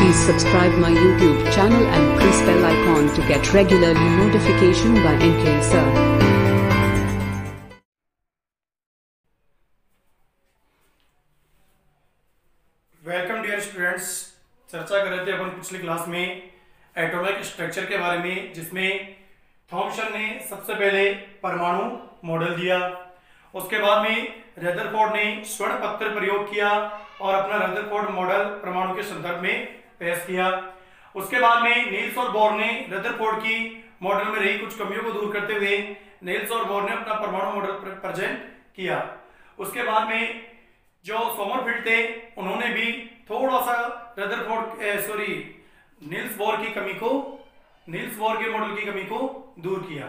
Please subscribe my YouTube channel and press bell icon to get regularly notification by NK sir. Welcome dear students. चर्चा कर रहे थे अपन पिछली class में atomic structure के बारे में, जिसमें थॉमसन ने सबसे पहले परमाणु मॉडल दिया। उसके बाद में रदरफोर्ड ने स्वर्ण पत्र प्रयोग किया और अपना रदरफोर्ड मॉडल परमाणु के संदर्भ में पेश किया। उसके बाद में नील्स और बोर ने रदरफोर्ड की मॉडल में रही कुछ कमियों को दूर करते हुए नील्स और बोर ने अपना परमाणु मॉडल प्रेजेंट किया। उसके बाद में जो सोमरफील्ड थे उन्होंने भी थोड़ा सा नील्स बोर के मॉडल की कमी को दूर किया।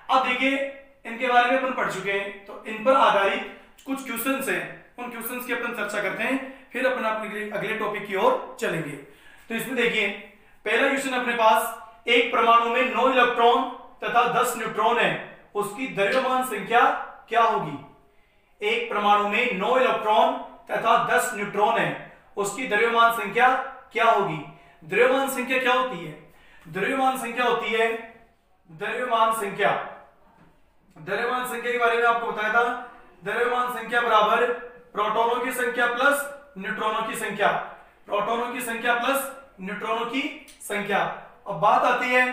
अब देखिए, इनके बारे में अपन पढ़ चुके हैं, तो इन पर आधारित कुछ क्वेश्चंस हैं, उन क्वेश्चंस की अपन चर्चा करते हैं, फिर अपन अपने अगले टॉपिक की ओर चलेंगे। तो इसमें देखिए, पहला क्वेश्चन अपने पास, एक परमाणु में 9 इलेक्ट्रॉन तथा 10 न्यूट्रॉन है, उसकी द्रव्यमान संख्या क्या होगी? एक परमाणु में 9 इलेक्ट्रॉन तथा 10 न्यूट्रॉन है, उसकी द्रव्यमान संख्या क्या होगी? द्रव्यमान संख्या क्या होती है? द्रव्यमान संख्या होती है द्रव्यमान संख्या के बारे में आपको बताया था। द्रव्यमान संख्या बराबर प्रोटॉनों की संख्या प्लस न्यूट्रॉनों की संख्या, प्रोटॉनों की संख्या प्लस न्यूट्रॉनों की संख्या। अब बात आती है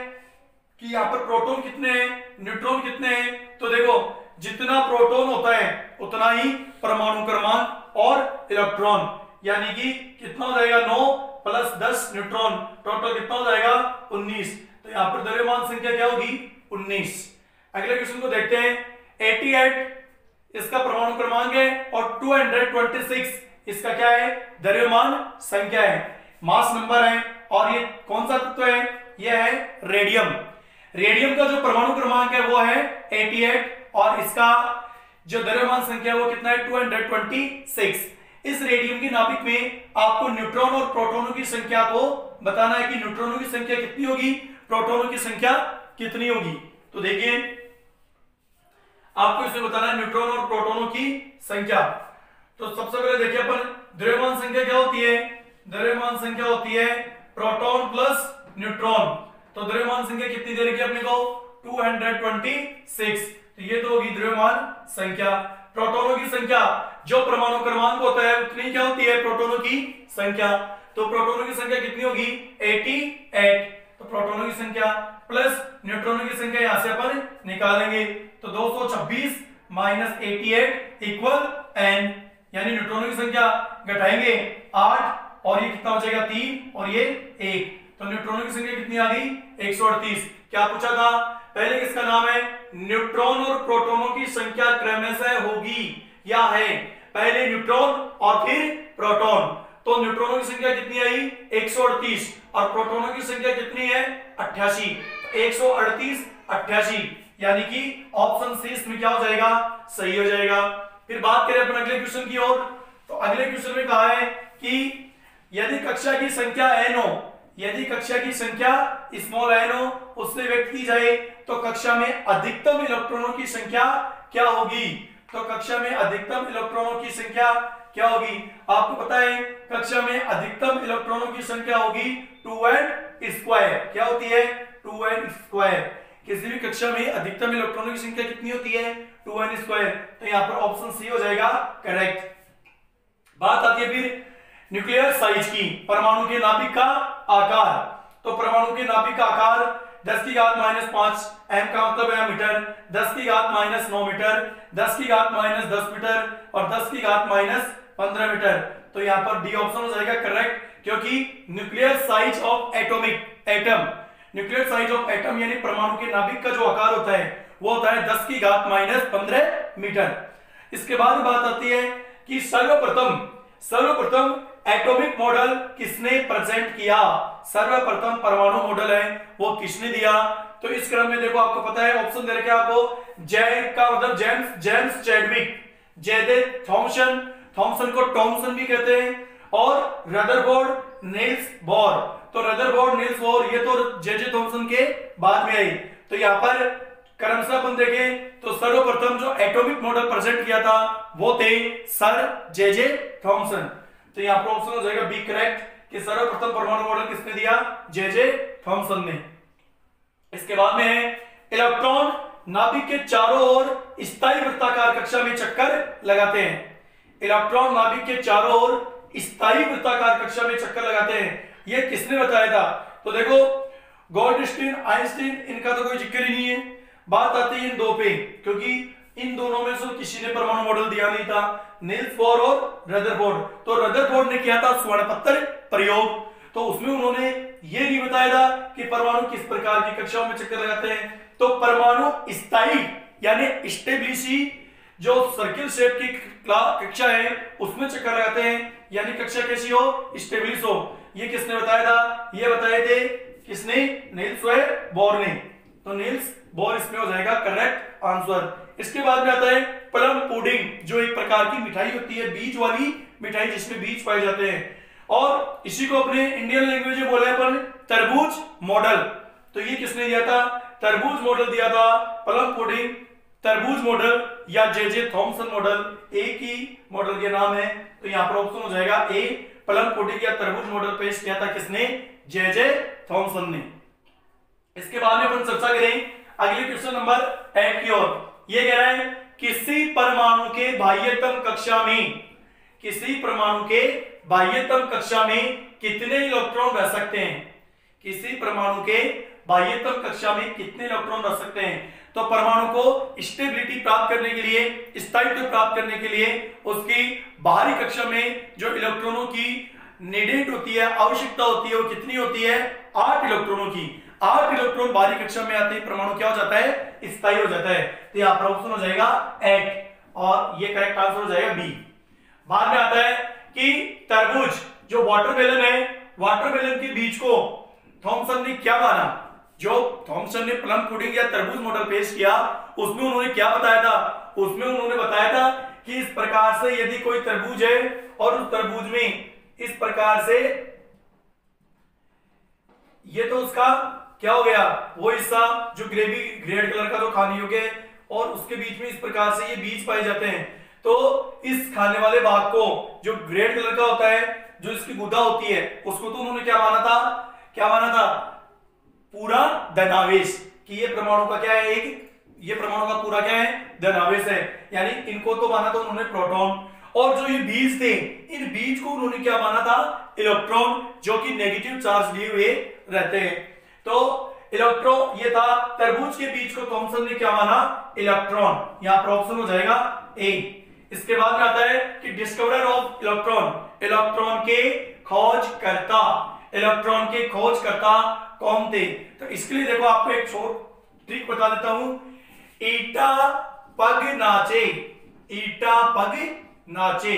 कि यहां पर प्रोटॉन कितने हैं, न्यूट्रॉन कितने हैं। तो देखो, जितना प्रोटॉन होता है उतना ही परमाणु क्रमांक और इलेक्ट्रॉन, यानी कि कितना हो जाएगा 9 प्लस 10 न्यूट्रॉन, टोटल कितना हो जाएगा 19। तो यहां पर द्रव्यमान संख्या क्या होगी? 19। अगले क्वेश्चन को देखते हैं। 88 इसका परमाणु क्रमांक है और 226 इसका क्या है? द्रव्यमान संख्या है, मास नंबर है। और ये कौन सा तत्व है? यह है रेडियम। रेडियम का जो परमाणु क्रमांक है वो है 88 और इसका जो द्रव्यमान संख्या है वो कितना है? 226। इस रेडियम के नाभिक में आपको न्यूट्रॉन और प्रोटॉनों की संख्या को बताना है कि न्यूट्रॉनों की संख्या कितनी होगी, प्रोटॉनों की संख्या कितनी होगी। तो देखिए, आपको इसमें बताना है न्यूट्रॉन और प्रोटॉनों की संख्या। तो सबसे पहले देखिए अपन, द्रव्यमान संख्या क्या होती है? द्रव्यमान संख्या होती है प्रोटॉन प्लस न्यूट्रॉन। तो द्रव्यमान संख्या कितनी दे रखी है अपने को? 226। तो ये तो होगी द्रव्यमान संख्या। प्रोटॉनों की संख्या, जो परमाणु क्रमांक होता है उतनी क्या होती है? प्रोटॉनों की संख्या। तो प्रोटॉनों की संख्या कितनी होगी? 88। तो प्रोटॉनों की संख्या प्लस न्यूट्रॉनों की संख्या यहां से अपन निकालेंगे। तो 226 माइनस 88 इक्वल n, यानी न्यूट्रॉनों की संख्या घटाएंगे 8 और ये कितना हो जाएगा? 3 और ये 1। तो न्यूट्रॉनों की संख्या कितनी आ गई? 138। क्या पूछा था? पहले किसका नाम है? न्यूट्रॉन और प्रोटॉनों की संख्या क्रमशः होगी या है? पहले न्यूट्रॉन और फिर प्रोटॉन। तो न्यूट्रॉनों की संख्या कितनी आई? 138 और प्रोटॉनों की संख्या कितनी है? 88। 138 88, यानी कि ऑप्शन सी इसमें क्या हो जाएगा? सही हो जाएगा। फिर बात करें अपन अगले क्वेश्चन की ओर। तो अगले क्वेश्चन में कहा है कि यदि कक्षा की संख्या n हो, यदि कक्षा की संख्या स्मॉल n हो, उससे व्यक्त की जाए तो कक्षा में अधिकतम इलेक्ट्रॉनों की संख्या क्या होगी? तो कक्षा में अधिकतम इलेक्ट्रॉनों की संख्या क्या होगी? आपको पता है कक्षा में अधिकतम इलेक्ट्रॉनों की संख्या होगी 2n²। क्या होती है? 2n²। किसी भी कक्षा में अधिकतम इलेक्ट्रॉनों की संख्या कितनी होती है? 2n²। तो यहां पर ऑप्शन सी हो जाएगा करेक्ट। बात आती है फिर न्यूक्लियर साइज की, परमाणु के नाभिक का आकार। तो परमाणु के नाभिक का आकार 10⁻⁵ m का मतलब है मीटर, 10⁻⁹ मीटर, 10⁻⁻10 मीटर और 10⁻⁻15 मीटर। तो यहां पर डी ऑप्शन हो जाएगा करेक्ट, क्योंकि nuclear size of atom, nuclear size of atom यानी परमाणु के नाभिक का जो आकार होता है वो होता है 10⁻⁻15 मीटर। इसके बाद बात आती है कि सर्वप्रथम एटॉमिक मॉडल किसने प्रेजेंट किया? सर्वप्रथम परमाणु मॉडल है वो किसने दिया? तो इस क्रम में देखो, आपको पता है ऑप्शन दे रखे आपको। जे का मतलब जेम्स चैडविक, जे थॉमसन को टॉमसन भी कहते हैं, और रदरफोर्ड नील्स बोर। तो रदरफोर्ड नील्स बोर ये तो जे थॉमसन के बाद में आई। तो यहां पर क्रमशः अपन देखें तो सर्वप्रथम जो एटॉमिक मॉडल प्रेजेंट किया था वो थे सर जे थॉमसन। तो यहां पर ऑप्शन हो जाएगा बी करेक्ट, कि सर्वप्रथम परमाणु मॉडल किसने दिया? जे थॉमसन ने। इसके बाद में है इलेक्ट्रॉन नाभिक के चारों ओर स्थायी वृत्ताकार कक्षा में चक्कर लगाते हैं। इलेक्ट्रॉन नाभिक के चारों ओर स्थायी वृत्ताकार कक्षा में चक्कर लगाते हैं, ये किसने बताया था? तो देखो गोल्डस्टीन, आइंस्टीन, इनका तो कोई जिक्र ही नहीं है। बात आती है इन दो पे, क्योंकि इन दोनों में से किसी ने परमाणु मॉडल दिया नहीं था, नील्स बोर और रदरफोर्ड। तो रदरफोर्ड ने किया था स्वर्णपत्र प्रयोग, तो उसमें उन्होंने ये नहीं बताया था कि परमाणु किस प्रकार की कक्षाओं में चक्कर लगाते हैं। तो परमाणु स्थायी यानी स्टेबिलिटी जो सर्किल शेप की कक्षा है उसमें चक्कर लगाते हैं, यानी कक्षा कैसी हो? स्टेबिलिस हो। ये किसने बताया था? ये बताए थे किसने? नील्स बोर ने। तो नील्स बोर इसमें हो जाएगा करेक्ट आंसर। इसके बाद में आता है प्लम पुडिंग, जो एक प्रकार की मिठाई होती है, बीज वाली मिठाई जिसमें बीज पाए जाते हैं, और इसी को अपने इंडियन लैंग्वेज में बोले अपन तरबूज मॉडल। तो ये किसने दिया था? तरबूज मॉडल दिया था। प्लम पुडिंग, तरबूज मॉडल या जे थॉमसन मॉडल एक ही मॉडल के नाम है। तो यहां पर ऑप्शन हो जाएगा ए, प्लम पुडिंग या तरबूज मॉडल पेश किया था किसने? जे थॉमसन ने। इसके बाद में अपन चर्चा करें अगले क्वेश्चन नंबर 8 की ओर। ये कह रहा है किसी परमाणु के बाह्यतम कक्षा में, किसी परमाणु के बाह्यतम कक्षा में कितने इलेक्ट्रॉन रह सकते हैं? किसी परमाणु के बाह्यतम कक्षा में कितने इलेक्ट्रॉन रह सकते हैं? तो परमाणु को स्टेबिलिटी प्राप्त करने के लिए, स्थायित्व प्राप्त करने के लिए उसकी बाहरी कक्षा में जो इलेक्ट्रॉनों की नीडेड होती है, आवश्यकता होती है, वो कितनी होती है? 8 इलेक्ट्रॉनों की। 8 इलेक्ट्रॉन बाहरी कक्षा में आते ही परमाणु क्या हो जाता है? स्थायी हो जाता है। तो यहाँ पर ऑप्शन हो जाएगा 8 और ये करेक्ट आंसर हो जाएगा बी। बाद में आता है कि तरबूज जो वाटरमेलन है, वाटरमेलन के बीज को थॉमसन ने क्या माना? जो थॉमसन ने प्लम पुडिंग या तरबूज मॉडल पेश किया उसमें उन्होंने क्या बताया था? उसमें उन्होंने बताया था कि इस प्रकार से यदि कोई तरबूज है और उस तरबूज में इस प्रकार से ये तो उसका क्या हो गया? वो हिस्सा जो ग्रेवी रेड कलर का जो खाने योग्य है और उसके बीच में इस प्रकार से ये बीज पाए जाते हैं। तो इस खाने वाले भाग को जो रेड कलर का होता है, जो इसकी गुदा होती है, उसको तो उन्होंने क्या माना था? क्या माना था? पूरा धनावेश, कि ये परमाणु का क्या है? ये परमाणु का पूरा क्या है? धनावेश है। यानी इनको तो माना था उन्होंने प्रोटॉन, और जो ये बीज थे इन बीज को उन्होंने क्या माना था? इलेक्ट्रॉन, जो कि नेगेटिव चार्ज लिए हुए रहते हैं। तो इलेक्ट्रॉन ये था। तरबूज के बीज को थॉमसन ने क्या माना? इलेक्ट्रॉन। यहां पर ऑप्शन हो जाएगा ए। इसके बाद में आता है कि डिस्कवरर ऑफ इलेक्ट्रॉन, इलेक्ट्रॉन के खोजकर्ता, इलेक्ट्रॉन के खोजकर्ता कौन थे? तो इसके लिए देखो आपको एक छोटी ट्रिक बता देता हूं। ईटा पग नाचे, ईटा पग नाचे,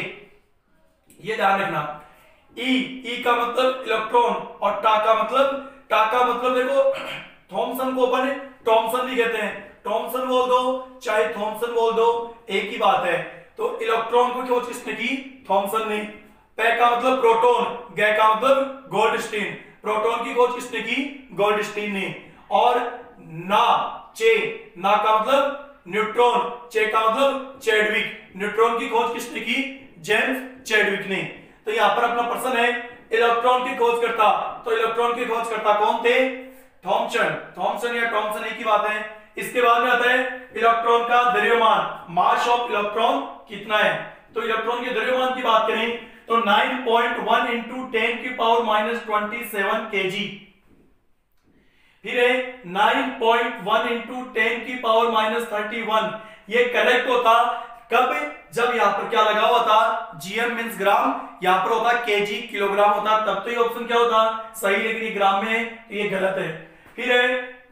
ये ध्यान रखना। ई का मतलब इलेक्ट्रॉन और टा का मतलब देखो थॉमसन को अपन थॉमसन भी कहते हैं, थॉमसन बोल दो चाहे थॉमसन बोल दो, एक ही बात है। तो इलेक्ट्रॉन को खोज किसने की? थॉमसन ने। पै का मतलब प्रोटॉन, गै का मतलब गोल्डस्टीन, प्रोटॉन की खोज किसने की? गोल्डस्टीन ने। और ना का मतलब न्यूट्रॉन, चे का मतलब चैडविक, न्यूट्रॉन की खोज किसने की? जेम्स चैडविक ने। तो यहां पर अपना प्रश्न है इलेक्ट्रॉन की खोजकर्ता, तो इलेक्ट्रॉन के खोजकर्ता कौन थे? थॉमसन या थॉमसन एक ही बात है। इसके बाद में आता है इलेक्ट्रॉन का द्रव्यमान, मास ऑफ इलेक्ट्रॉन कितना है? तो इलेक्ट्रॉन के द्रव्यमान की बात करें तो 9.1 इंटू 10 की पावर -27 kg। फिर है 9.1 इंटू 10 की पावर -31। ये करेक्ट होता कब? जब यहां पर क्या लगा हुआ था? जीएम मींस ग्राम, यहां पर होता केजी किलोग्राम होता, तब तो ये ऑप्शन क्या होता? सही, लेकिन ये ग्राम में है तो ये गलत है। फिर है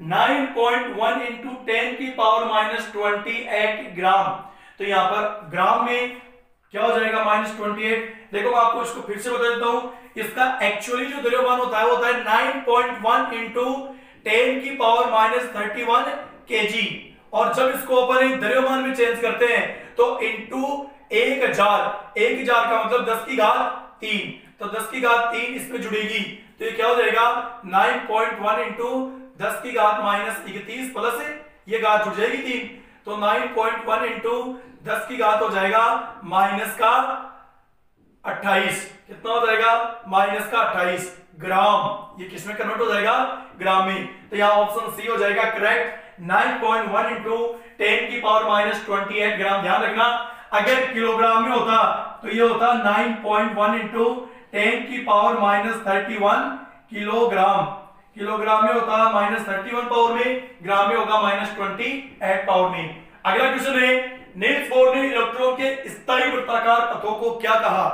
9.1 इंटू 10 की पावर -28 ग्राम, तो यहां पर ग्राम में क्या हो जाएगा? -28। देखो मैं आपको इसको फिर से बता देता हूं, इसका एक्चुअली जो द्रव्यमान होता है वो होता है 9.1 इंटू 10 की पावर -31 kg, और जब इसको अपन द्रव्यमान में चेंज करते हैं तो इंटू 1000 का मतलब 10 की घात 3, तो 10 की घात 3 इसमें जुड़ेगी, तो ये क्या हो जाएगा? 9.1 इंटू 10 की घात -31 प्लस ये घात जुड़ जाएगी 3, तो 9.1 इंटू 10 की घात हो जाएगा माइनस का 28 कितना हो जाएगा माइनस का 28 ग्राम। ये किसमें कन्वर्ट हो जाएगा ग्राम में। तो यहाँ ऑप्शन सी हो जाएगा करेक्ट। 9.1 इंटू 10 की पावर माइनस 28 ग्राम। ध्यान रखना अगर किलोग्राम में होता तो ये होता 9.1 इंटू 10 की पावर माइनस 31 किलोग्राम। किलोग्राम में होता माइनस 31 पावर में, ग्राम में होगा माइनस 28 पावर में। अगला क्वेश्चन है नील्स बोर ने इलेक्ट्रॉन के स्थायी वृत्ताकार पथों को क्या कहा।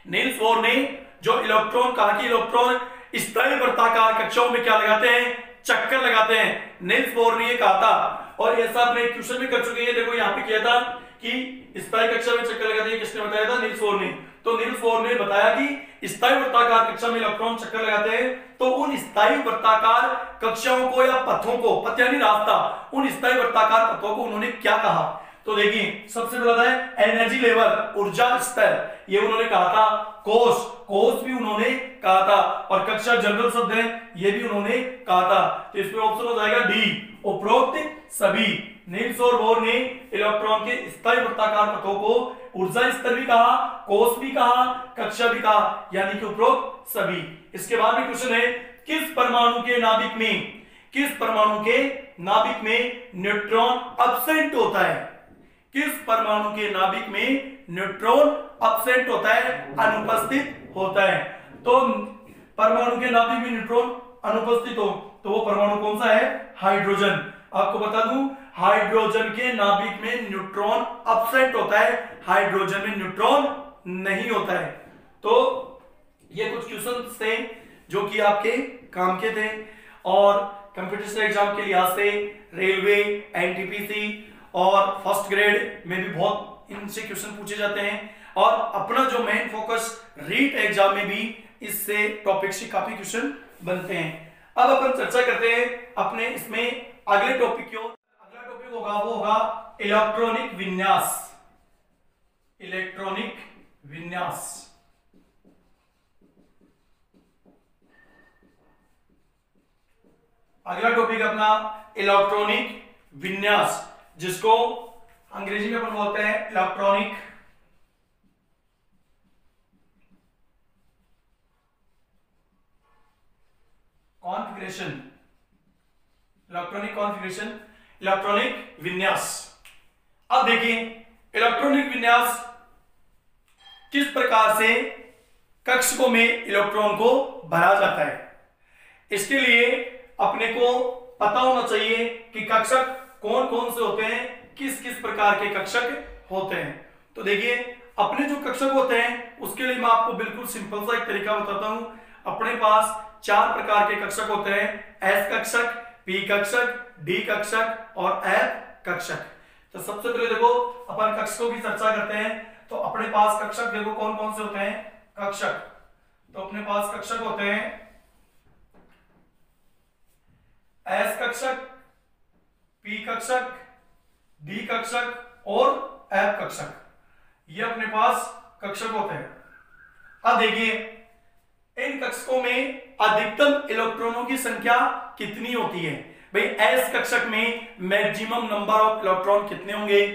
नील्स बोर ने जो इलेक्ट्रॉन कहा कि इलेक्ट्रॉन स्थायी वृत्ताकार कक्षाओं में क्या लगाते हैं चक्कर लगाते हैं। नील्स बोर ने ये कहा था और ऐसा अपने क्वेश्चन में कर चुके हैं। देखो यहाँ पे किया था कि स्थायी कक्षा में चक्कर लगाते हैं, किसने बताया था नील्स बोर ने। तो नील्स बोर ने बताया कि स्थायी वृत्ताकार कक्षा में इलेक्ट्रॉन चक्कर लगाते हैं तो उन स्थायी वृत्ताकार कक्षाओं को या पथों को, पथ यानी रास्ता, उन स्थायी वृत्ताकार पथों को उन्होंने क्या कहा। तो देखिए सबसे पहला है एनर्जी लेवल, ऊर्जा स्तर, ये उन्होंने कहा था। कोष, कोष भी उन्होंने कहा था। और कक्षा जनरल शब्द है, ये भी उन्होंने कहा था। तो इसमें ऑप्शन हो जाएगा डी, उपरोक्त सभी। नील्स और बोर ने इलेक्ट्रॉन के स्थायी वृत्ताकार पथों को ऊर्जा स्तर भी कहा, कोष भी कहा, कक्षा भी कहा, यानी कि उपरोक्त सभी। इसके बाद में क्वेश्चन है किस परमाणु के नाभिक में, किस परमाणु के नाभिक में न्यूट्रॉन अब्सेंट होता है। किस परमाणु के नाभिक में न्यूट्रॉन अब्सेंट होता है, अनुपस्थित होता है। तो परमाणु के नाभिक में न्यूट्रॉन अनुपस्थित हो तो वो परमाणु कौन सा है, हाइड्रोजन। आपको बता दूं हाइड्रोजन के नाभिक में न्यूट्रॉन अब्सेंट होता है, हाइड्रोजन में न्यूट्रॉन नहीं होता है। तो ये कुछ क्वेश्चन थे जो कि आपके काम के थे और कंप्यूटर एग्जाम के लिहाज से रेलवे, एनटीपीसी और फर्स्ट ग्रेड में भी बहुत इनसे क्वेश्चन पूछे जाते हैं। और अपना जो मेन फोकस रीट एग्जाम में भी इससे टॉपिक से काफी क्वेश्चन बनते हैं। अब अपन चर्चा करते हैं अपने इसमें अगले टॉपिक की ओर। अगला टॉपिक होगा वो होगा इलेक्ट्रॉनिक विन्यास। इलेक्ट्रॉनिक विन्यास अगला टॉपिक अपना इलेक्ट्रॉनिक विन्यास, जिसको अंग्रेजी में अपन बोलते हैं electronic configuration. Electronic configuration, electronic विन्यास। अब देखिए इलेक्ट्रॉनिक विन्यास किस प्रकार से कक्षकों में इलेक्ट्रॉन को भरा जाता है। इसके लिए अपने को पता होना चाहिए कि कक्षक कौन कौन से होते हैं, किस किस प्रकार के कक्षक होते हैं। तो देखिए अपने जो कक्षक होते हैं उसके लिए मैं आपको बिल्कुल सिंपल सा एक तरीका बताता हूं। अपने पास 4 प्रकार के कक्षक होते हैं, एस कक्षक, पी कक्षक, डी कक्षक और एफ कक्षक। तो सबसे पहले देखो अपन कक्षकों की चर्चा करते हैं। तो अपने पास कक्षक देखो कौन कौन से होते हैं कक्षक। तो अपने पास कक्षक होते हैं एस कक्षक, पी कक्षक, डी कक्षक और एफ कक्षक, ये अपने पास कक्षक होते हैं। अब देखिए इन कक्षकों में अधिकतम इलेक्ट्रॉनों की संख्या कितनी होती है। भाई एस कक्षक में मैक्सिमम नंबर ऑफ इलेक्ट्रॉन कितने होंगे,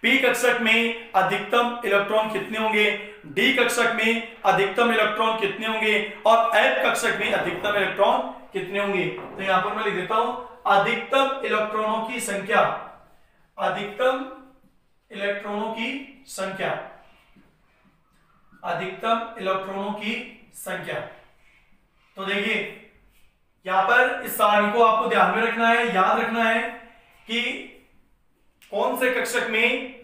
पी कक्षक में अधिकतम इलेक्ट्रॉन कितने होंगे, डी कक्षक में अधिकतम इलेक्ट्रॉन कितने होंगे और एफ कक्षक में अधिकतम इलेक्ट्रॉन कितने होंगे। तो यहां पर मैं लिख देता हूं अधिकतम इलेक्ट्रॉनों की संख्या, अधिकतम इलेक्ट्रॉनों की संख्या, अधिकतम इलेक्ट्रॉनों की संख्या। तो देखिए यहां पर इस सारणी को आपको ध्यान में रखना है, याद रखना है कि कौन से कक्षक में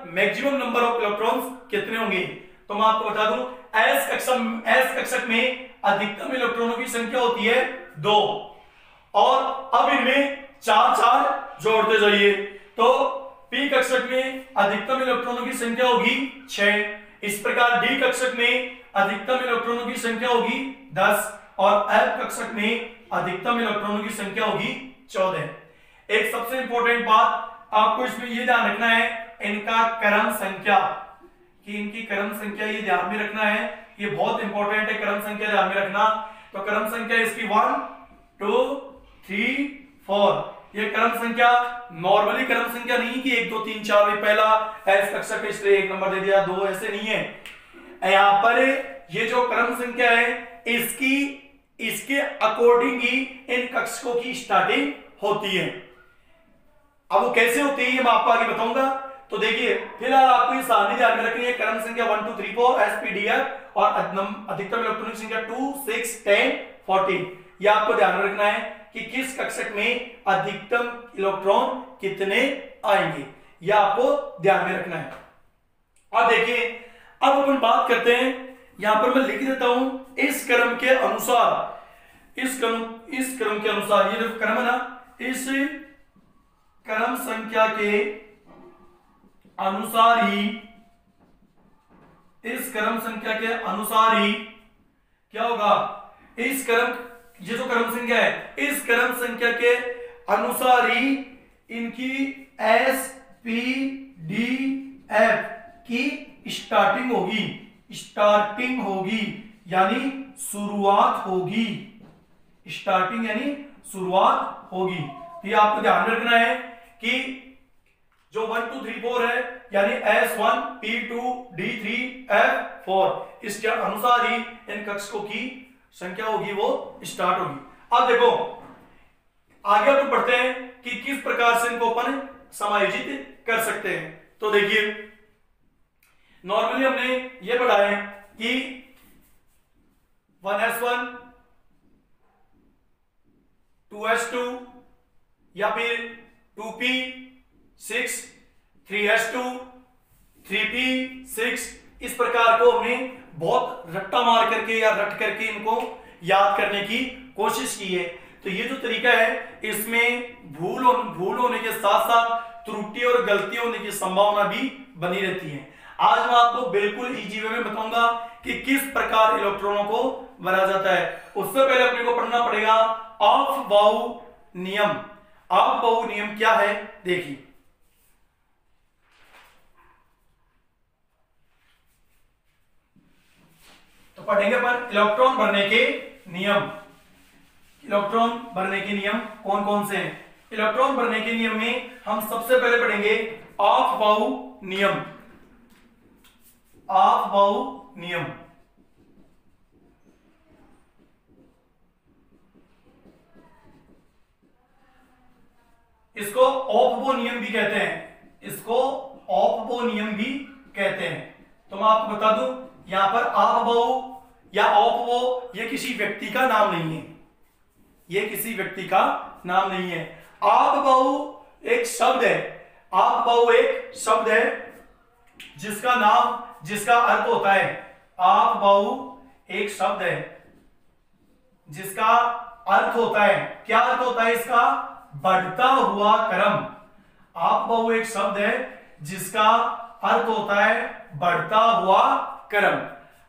मैक्सिमम नंबर ऑफ इलेक्ट्रॉन्स कितने होंगे। तो मैं आपको बता दूं एस कक्षक में अधिकतम इलेक्ट्रॉनों की संख्या होती है 2 और अब इनमें 4 जोड़ते जाइए। तो पी कक्षक में अधिकतम इलेक्ट्रॉनों की संख्या होगी 6। इस प्रकार डी कक्षक में अधिकतम इलेक्ट्रॉनों की संख्या होगी 10 और एफ कक्षक में अधिकतम इलेक्ट्रॉनों की संख्या होगी 14। एक सबसे इंपॉर्टेंट बात आपको इसमें यह ध्यान रखना है, इनका क्रम संख्या, कि इनकी क्रम संख्या ये ध्यान में रखना है, ये बहुत इंपॉर्टेंट है। क्रम संख्या ध्यान में रखना। तो क्रम संख्या इसकी 1 2 3 4, ये क्रम संख्या नॉर्मली क्रम संख्या नहीं कि 1 2 3 4 पहला एस कक्षक इसलिए 1 नंबर दे दिया 2, ऐसे नहीं है। यहां पर ये जो क्रम संख्या है इसके अकॉर्डिंग ही इन कक्षकों की स्टार्टिंग होती है। अब वो कैसे होती है ये मैं आपको आगे बताऊंगा। तो देखिए फिलहाल आपको ये सारणी ध्यान में रखनी है, क्रम संख्या 1 2 3 4 एसपीडीएफ और अधिकतम इलेक्ट्रॉनिक संख्या 2 6 10 14। ये आपको ध्यान में रखना है कि किस कक्षक में अधिकतम इलेक्ट्रॉन कितने आएंगे, यह आपको ध्यान में रखना है। और देखिए अब अपन बात करते हैं, यहां पर मैं लिख देता हूं इस क्रम के अनुसार, इस क्रम के अनुसार, ये जो क्रम है ना, इस क्रम संख्या के अनुसार ही, इस क्रम संख्या के अनुसार ही क्या होगा, इस क्रम, ये जो क्रम संख्या है इस क्रम संख्या के अनुसार ही इनकी एस पी डी एफ की स्टार्टिंग होगी यानी शुरुआत होगी, स्टार्टिंग यानी शुरुआत होगी। तो ये आपको ध्यान में रखना है कि जो 1 2 3 4 है यानी S1 P2 D3 F4 इसके अनुसार ही इन कक्षकों की संख्या होगी वो स्टार्ट होगी। अब देखो आगे अपन बढ़ते हैं कि किस प्रकार से इनको अपन समायोजित कर सकते हैं। तो देखिए नॉर्मली हमने ये पढ़ा है कि 1s1 2s2 या फिर 2p6 3s2 3p6 इस प्रकार को हमने बहुत रट्टा मार करके या रट करके इनको याद करने की कोशिश की है। तो ये जो तरीका है इसमें भूल होने के साथ साथ त्रुटि और गलती होने की संभावना भी बनी रहती है। आज मैं आपको बिल्कुल इजी वे में बताऊंगा कि किस प्रकार इलेक्ट्रॉनों को भरा जाता है। उससे पहले अपने को पढ़ना पड़ेगा अफबाऊ नियम। अफबाऊ नियम क्या है देखिए, तो पढ़ेंगे पर इलेक्ट्रॉन भरने के नियम। इलेक्ट्रॉन भरने के नियम कौन कौन से हैं? इलेक्ट्रॉन भरने के नियम में हम सबसे पहले पढ़ेंगे अफबाऊ नियम। अफबाऊ नियम इसको ऑफबो नियम भी कहते हैं, इसको ऑफबो नियम भी कहते हैं। तो मैं आपको बता दूं यहां पर अफबाऊ या ऑफबो ये किसी व्यक्ति का नाम नहीं है, ये किसी व्यक्ति का नाम नहीं है। अफबाऊ एक शब्द है, अफबाऊ एक शब्द है जिसका अर्थ होता है, अफबाऊ एक शब्द है जिसका अर्थ होता है, क्या अर्थ होता है इसका? बढ़ता हुआ क्रम। अफबाऊ एक शब्द है जिसका अर्थ होता है बढ़ता हुआ क्रम।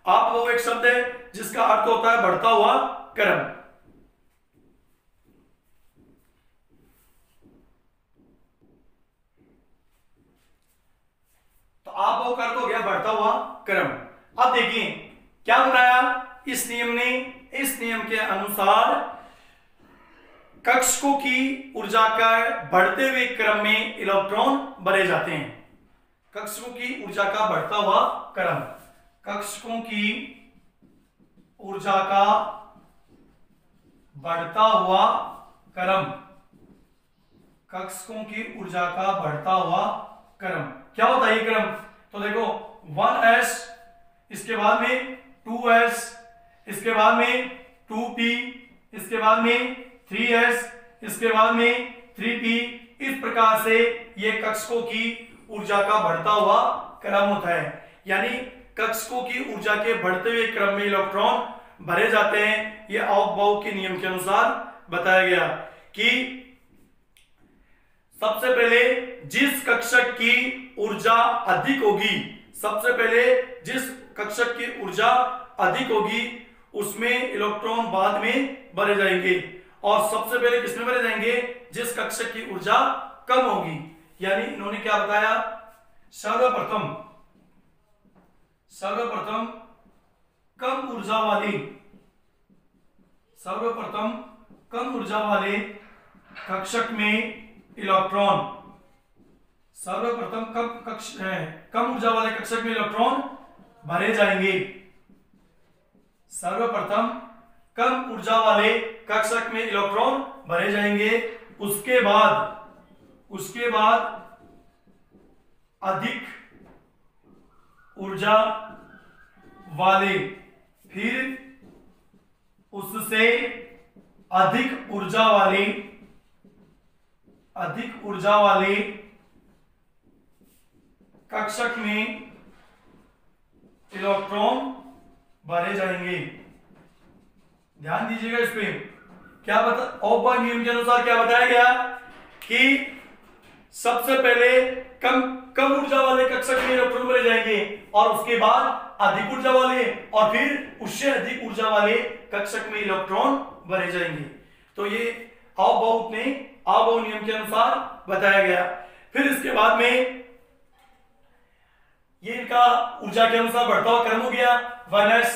अफबाऊ एक शब्द है जिसका अर्थ होता है बढ़ता हुआ क्रम। तो अफबाऊ का अर्थ हो गया बढ़ता हुआ क्रम। अब देखिए क्या बताया इस नियम ने, इस नियम के अनुसार कक्षकों की ऊर्जा का बढ़ते हुए क्रम में इलेक्ट्रॉन भरे जाते हैं। कक्षकों की ऊर्जा का बढ़ता हुआ क्रम, कक्षकों की ऊर्जा का बढ़ता हुआ क्रम, कक्षकों की ऊर्जा का बढ़ता हुआ क्रम क्या होता है ये क्रम? तो देखो 1s, इसके बाद में 2s, इसके बाद में 2p, इसके बाद में 3s, इसके बाद में 3p, इस प्रकार से ये कक्षकों की ऊर्जा का बढ़ता हुआ क्रम होता है। यानी कक्षकों की ऊर्जा के बढ़ते हुए क्रम में इलेक्ट्रॉन भरे जाते हैं। ये अफबाऊ के नियम के अनुसार बताया गया कि सबसे पहले जिस कक्षक की ऊर्जा अधिक होगी, सबसे पहले जिस कक्षक की ऊर्जा अधिक होगी उसमें इलेक्ट्रॉन बाद में भरे जाएंगे, और सबसे पहले किसमें भरे जाएंगे? जिस कक्षक की ऊर्जा कम होगी। यानी इन्होंने क्या बताया? सर्वप्रथम कम ऊर्जा वाली, सर्वप्रथम कम ऊर्जा वाले कक्षक में इलेक्ट्रॉन, सर्वप्रथम कम ऊर्जा वाले कक्षक में इलेक्ट्रॉन भरे जाएंगे। सर्वप्रथम कम ऊर्जा वाले कक्षक में इलेक्ट्रॉन भरे जाएंगे। उसके बाद अधिक ऊर्जा वाले, फिर उससे अधिक ऊर्जा वाले कक्षक में इलेक्ट्रॉन भरे जाएंगे। ध्यान दीजिएगा इस पे क्या ऑफ नियम के अनुसार क्या बताया गया कि सबसे पहले कम ऊर्जा वाले कक्षक में इलेक्ट्रॉन भरे जाएंगे और उसके बाद अधिक ऊर्जा वाले और फिर उससे अधिक ऊर्जा वाले कक्षक में इलेक्ट्रॉन भरे जाएंगे। तो ये ऑफ नियम के अनुसार बताया गया। फिर इसके बाद में ये इनका ऊर्जा के अनुसार बढ़ता हुआ क्रम हो गया। 1s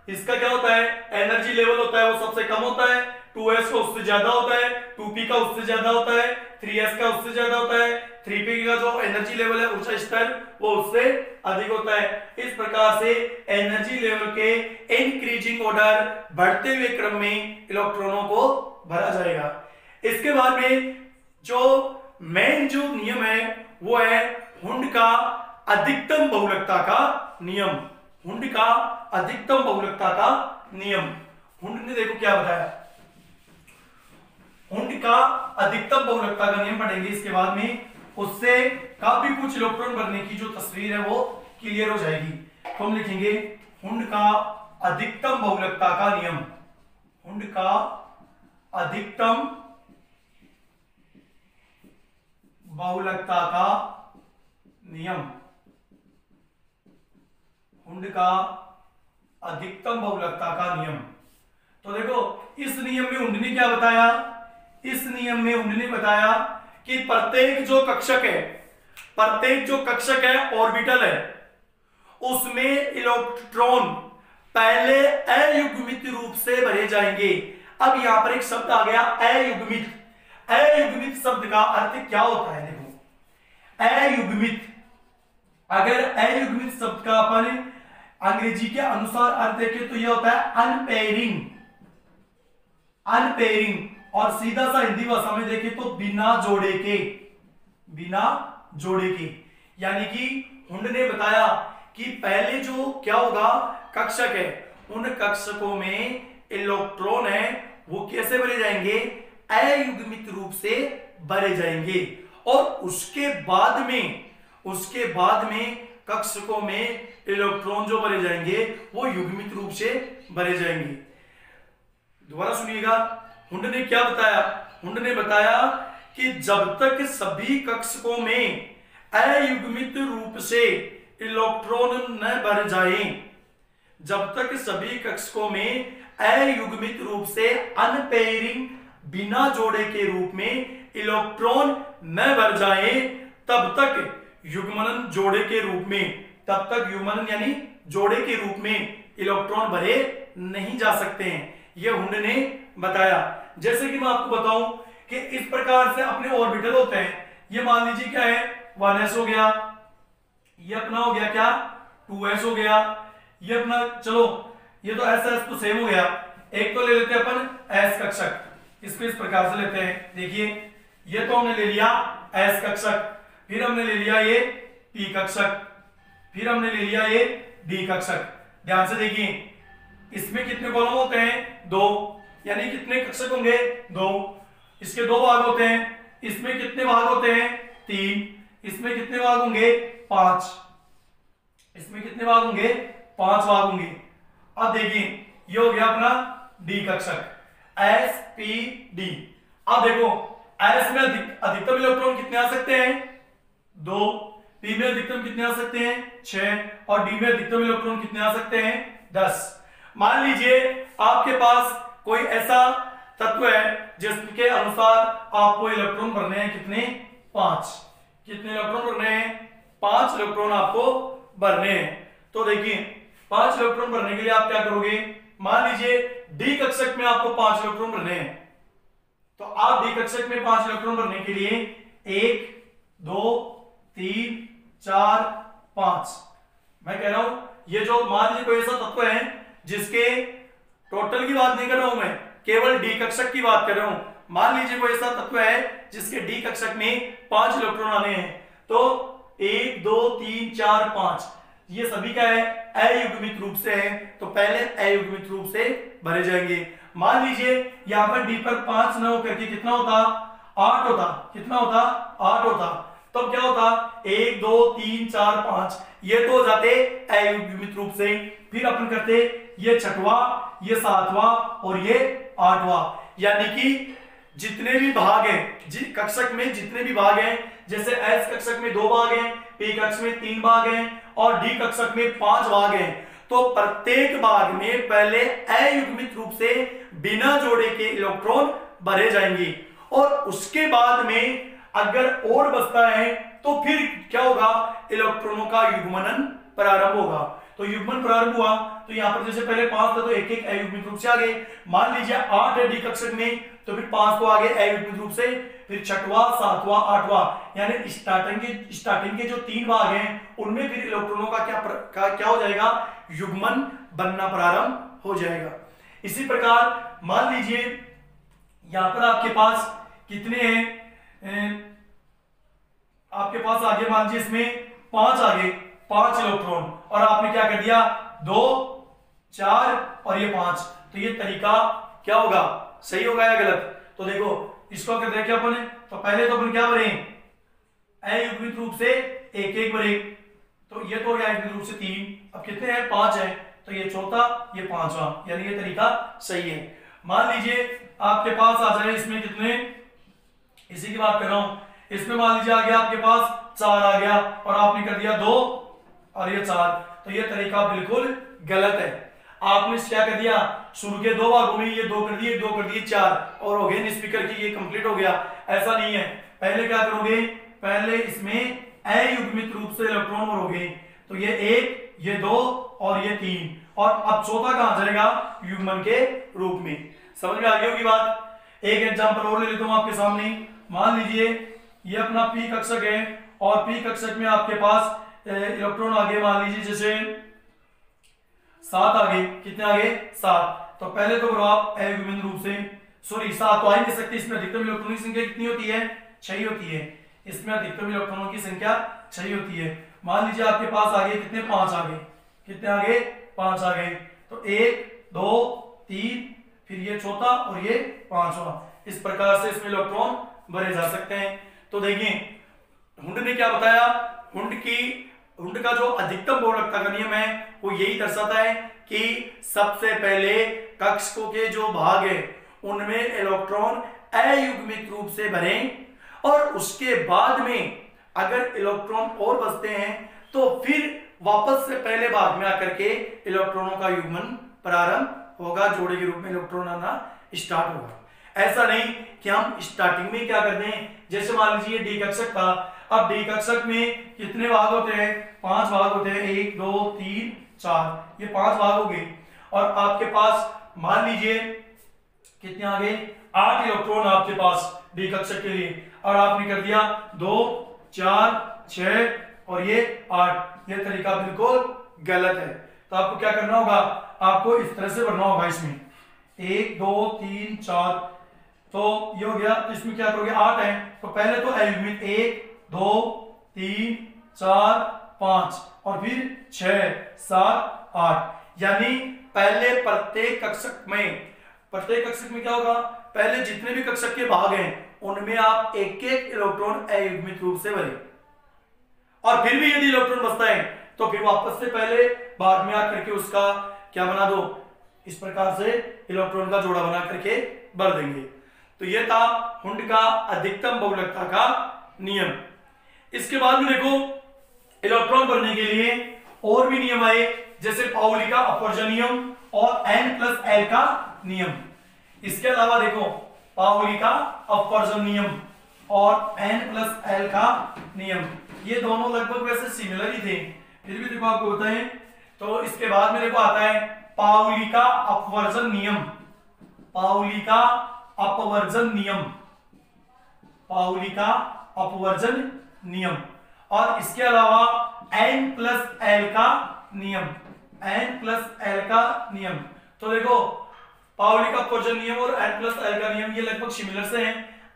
इसका क्या होता है, एनर्जी लेवल होता है वो सबसे कम होता है, 2s का उससे ज्यादा होता है, 2p का उससे ज्यादा होता है, 3s का उससे ज्यादा होता है, 3p का जो एनर्जी लेवल है ऊर्जा स्तर वो उससे अधिक होता है। इस प्रकार से एनर्जी लेवल के इंक्रीजिंग ऑर्डर बढ़ते हुए क्रम में इलेक्ट्रॉनों को भरा जाएगा। इसके बाद में जो मेन जो नियम है वो है हुंड का अधिकतम बहुलकता का नियम। हुंड का अधिकतम बहुलकता का नियम, हुंड ने देखो क्या बताया, हुंड का अधिकतम बहुलकता का नियम पढ़ेंगे। इसके बाद में उससे काफी कुछ इलेक्ट्रॉन भरने की जो तस्वीर है वो क्लियर हो जाएगी। तो हम लिखेंगे हुंड का अधिकतम बहुलकता का नियम, हुंड का अधिकतम बहुलकता का नियम, हुंड का अधिकतम बहुलकता का नियम। तो देखो इस नियम में हुंड ने क्या बताया, इस नियम में हुंड ने बताया कि प्रत्येक जो कक्षक है ऑर्बिटल है उसमें इलेक्ट्रॉन पहले अयुग्मित रूप से भरे जाएंगे। अब यहां पर एक शब्द आ गया अयुग्मित। अयुग्मित शब्द का अर्थ क्या होता है, देखो अयुग्मित, अगर अयुग्मित शब्द का अपन अंग्रेजी के अनुसार अर्थ देखें तो यह होता है अनपेयरिंग, अनपेयरिंग, और सीधा सा हिंदी भाषा में देखें तो बिना जोड़े के, बिना जोड़े के। यानी कि हुंड ने बताया कि पहले जो क्या होगा कक्षक है उन कक्षकों में इलेक्ट्रॉन है वो कैसे भरे जाएंगे, अयुग्मित रूप से भरे जाएंगे, और उसके बाद में कक्षकों में इलेक्ट्रॉन जो भरे जाएंगे वो युग्मित रूप से भरे जाएंगे। दोबारा सुनिएगा, हुंड ने क्या बताया, हुंड ने बताया कि जब तक सभी कक्षकों में अयुग्मित रूप से इलेक्ट्रॉन न भर जाएं, जब तक सभी कक्षकों में अयुग्मित रूप से अनपेयरिंग बिना जोड़े के रूप में इलेक्ट्रॉन न भर जाए तब तक युग्मन जोड़े के रूप में, तब तक युग्मन यानी जोड़े के रूप में इलेक्ट्रॉन भरे नहीं जा सकते हैं। यह हुंड ने बताया। जैसे कि मैं आपको बताऊं कि इस प्रकार से अपने ऑर्बिटल होते हैं। ये मान लीजिए क्या है 1s हो गया, ये अपना हो गया क्या 2s हो गया, ये अपना चलो ये तो s तो सेम हो गया। एक तो ले लेते हैं अपन s कक्षक, इसको इस प्रकार से लेते हैं। देखिए ये तो हमने ले लिया s कक्षक, फिर हमने ले लिया ये p कक्षक, फिर हमने ले लिया ये d कक्षक। ध्यान से देखिए इसमें कितने कॉलम होते हैं 2, यानी कितने कक्षक होंगे 2। इसके 2 भाग होते हैं, इसमें कितने भाग होते हैं 3, इसमें कितने भाग होंगे 5, इसमें कितने भाग होंगे 5 भाग होंगे। अब देखिए ये हो गया अपना d कक्षक s p d। अब देखो s में अधिकतम इलेक्ट्रॉन कितने आ सकते हैं 2, p में अधिकतम कितने आ सकते हैं 6 और d में अधिकतम इलेक्ट्रॉन कितने आ सकते हैं 10। मान लीजिए आपके पास कोई ऐसा तत्व है जिसके अनुसार आपको इलेक्ट्रॉन भरने हैं कितने 5, कितने इलेक्ट्रॉन भरने हैं 5 इलेक्ट्रॉन आपको भरने हैं। तो देखिए 5 इलेक्ट्रॉन भरने के लिए आप क्या करोगे, मान लीजिए डी कक्षक में आपको 5 इलेक्ट्रॉन भरने हैं, तो आप डी कक्षक में 5 इलेक्ट्रॉन भरने के लिए 1 2 3 4 5, मैं कह रहा हूं ये जो मान लीजिए कोई ऐसा तत्व है जिसके टोटल की बात नहीं कर रहा हूं मैं, केवल डी कक्षक की बात कर रहा हूं। मान लीजिए कोई ऐसा तत्व है जिसके डी कक्षक में 5 इलेक्ट्रॉन आने हैं, तो 1 2 3 4 5 ये सभी क्या है, अयुग्मित रूप से है, तो पहले अयुग्मित रूप से भरे जाएंगे। मान लीजिए यहां पर डी पर 5 न होकर के कितना होता, 8 होता, कितना होता, 8 होता, तब क्या होता 1 2 3 4 5 ये तो हो जाते अयुग्मित रूप से। फिर अपन करते ये छठवां, ये सातवां और ये आठवां, यानी कि जितने भी भाग हैं कक्षक में, जितने भी भाग हैं, जैसे एस कक्षक में 2 भाग हैं, पी कक्षक में 3 भाग हैं और डी कक्षक में 5 भाग हैं, तो प्रत्येक भाग में पहले अयुग्मित रूप से बिना जोड़े के इलेक्ट्रॉन भरे जाएंगे और उसके बाद में अगर और बचता है तो फिर क्या होगा, इलेक्ट्रॉनों का युग्मनन प्रारंभ होगा। तो युग्मन प्रारंभ हुआ तो यहां पर जैसे पहले 5 था तो एक एक अयुग्मित रूप से आ गए। मान लीजिए 8 है डी कक्षक में, तो फिर 5 को आगे अयुग्मित रूप से, फिर छठवां, सातवां, आठवां, यानी स्टार्टिंग के जो 3 भाग हैं उनमें फिर इलेक्ट्रॉनों का क्या हो जाएगा, युग्मन बनना प्रारंभ हो जाएगा। इसी प्रकार मान लीजिए यहां पर आपके पास कितने हैं, आपके पास आगे मान लीजिए इसमें 5 आगे, 5 इलेक्ट्रॉन, और आपने क्या कर दिया 2 4 और ये 5, तो ये तरीका क्या होगा, सही होगा या गलत। तो देखो इसको अगर देखें अपन, तो पहले तो अपन क्या भरे, अयुग्मित रूप से एक एक भरे, तो ये तो हो गया अयुग्मित रूप से 3, अब कितने हैं 5 है, तो ये चौथा, ये 5वां, यानी ये तरीका सही है। मान लीजिए आपके पास आ जाए इसमें कितने, इसी की बात कर रहा हूं, इसमें मान लीजिए आ गया आपके पास 4 आ गया और आपने कर दिया 2 और ये 4, तो ये तरीका बिल्कुल गलत है। आपने क्या कर दिया, शुरू के 2 भागों में ये 2 कर दिए, 2 कर दिए 4 और हो गए स्पीकर की, ये कंप्लीट हो गया। ऐसा नहीं है, पहले क्या करोगे, पहले इसमें अयुग्मित रूप से इलेक्ट्रॉन भरोगे, तो ये 1, ये 2 और ये 3, और अब चौथा कहां जाएगा, युग्मन के रूप में। समझ में आ गई होगी बात। एक एग्जांपल और ले लेता हूं आपके सामने। मान लीजिए ये अपना पी कक्षक है और पी कक्षक में आपके पास इलेक्ट्रॉन आगे, मान लीजिए जैसे 7 आगे, कितने आगे 7, तो पहले तो करो आप अयुग्मित रूप से, सॉरी 7 तो आ ही नहीं सकती, इसमें अधिकतम इलेक्ट्रॉनों की संख्या कितनी होती है, 6 होती है, इसमें अधिकतम इलेक्ट्रॉनों की संख्या 6 होती है। मान लीजिए आपके पास आगे कितने 5 आगे, कितने आगे 5 आ गए, तो 1 2 3 फिर ये चौथा और ये 5वां, इस प्रकार से इसमें इलेक्ट्रॉन भरे जा सकते हैं। तो देखिए हुंड ने क्या बताया, हुंड का जो अधिकतम बहुलकता का नियम है वो यही दर्शाता है कि सबसे पहले कक्षकों के जो भाग है उनमें इलेक्ट्रॉन अयुग्मित रूप से भरें और उसके बाद में अगर इलेक्ट्रॉन और बचते हैं तो फिर वापस से पहले भाग में आकर के इलेक्ट्रॉनों का युग्मन प्रारंभ होगा, जोड़े के रूप में इलेक्ट्रॉन आना स्टार्ट होगा। ऐसा नहीं कि हम स्टार्टिंग में क्या कर दें, जैसे मान लीजिए डी कक्षक था, अब डी कक्षक में कितने भाग होते हैं, 5 भाग होते हैं, 1 2 3 4, ये 5 भाग हो गए, और आपके पास मान लीजिए कितने आ गए, 8 इलेक्ट्रॉन आपके पास डी कक्षक के लिए, और आपने कर दिया 2 4 6 और ये 8, ये तरीका बिल्कुल गलत है। तो आपको क्या करना होगा, आपको इस तरह से भरना होगा, इसमें 1 2 3 4, तो ये हो गया, तो इसमें क्या करोगे 8 है, तो पहले तो अयुग्मित 1 2 3 4 5 और फिर 6 7 8, यानी पहले प्रत्येक कक्षक में क्या होगा, पहले जितने भी कक्षक के भाग हैं उनमें आप एक एक इलेक्ट्रॉन अयुग्मित रूप से भरें, और फिर भी यदि इलेक्ट्रॉन बचता है तो फिर वापस से पहले भाग में आकर के उसका क्या बना दो, इस प्रकार से इलेक्ट्रॉन का जोड़ा बना करके भर देंगे। तो यह था हुंड का अधिकतम बहुलकता का नियम। इसके बाद में देखो इलेक्ट्रॉन भरने के लिए और भी नियम आए, जैसे पाउली का अपवर्जन नियम और N+L का नियम। इसके अलावा देखो पाउली का अपवर्जन नियम और N+L का नियम, ये दोनों लगभग वैसे सिमिलर ही थे, फिर भी देखो आपको बताएं। तो इसके बाद में देखो आता है पाउली का अपवर्जन नियम, पाउली का अपवर्जन नियम, पाउली का अपवर्जन नियम, और इसके अलावा N+L का नियम, n प्लस एल का नियम। तो देखो पाउली का अपवर्जन नियम और n प्लस एल का नियम ये लगभग सिमिलर से हैं।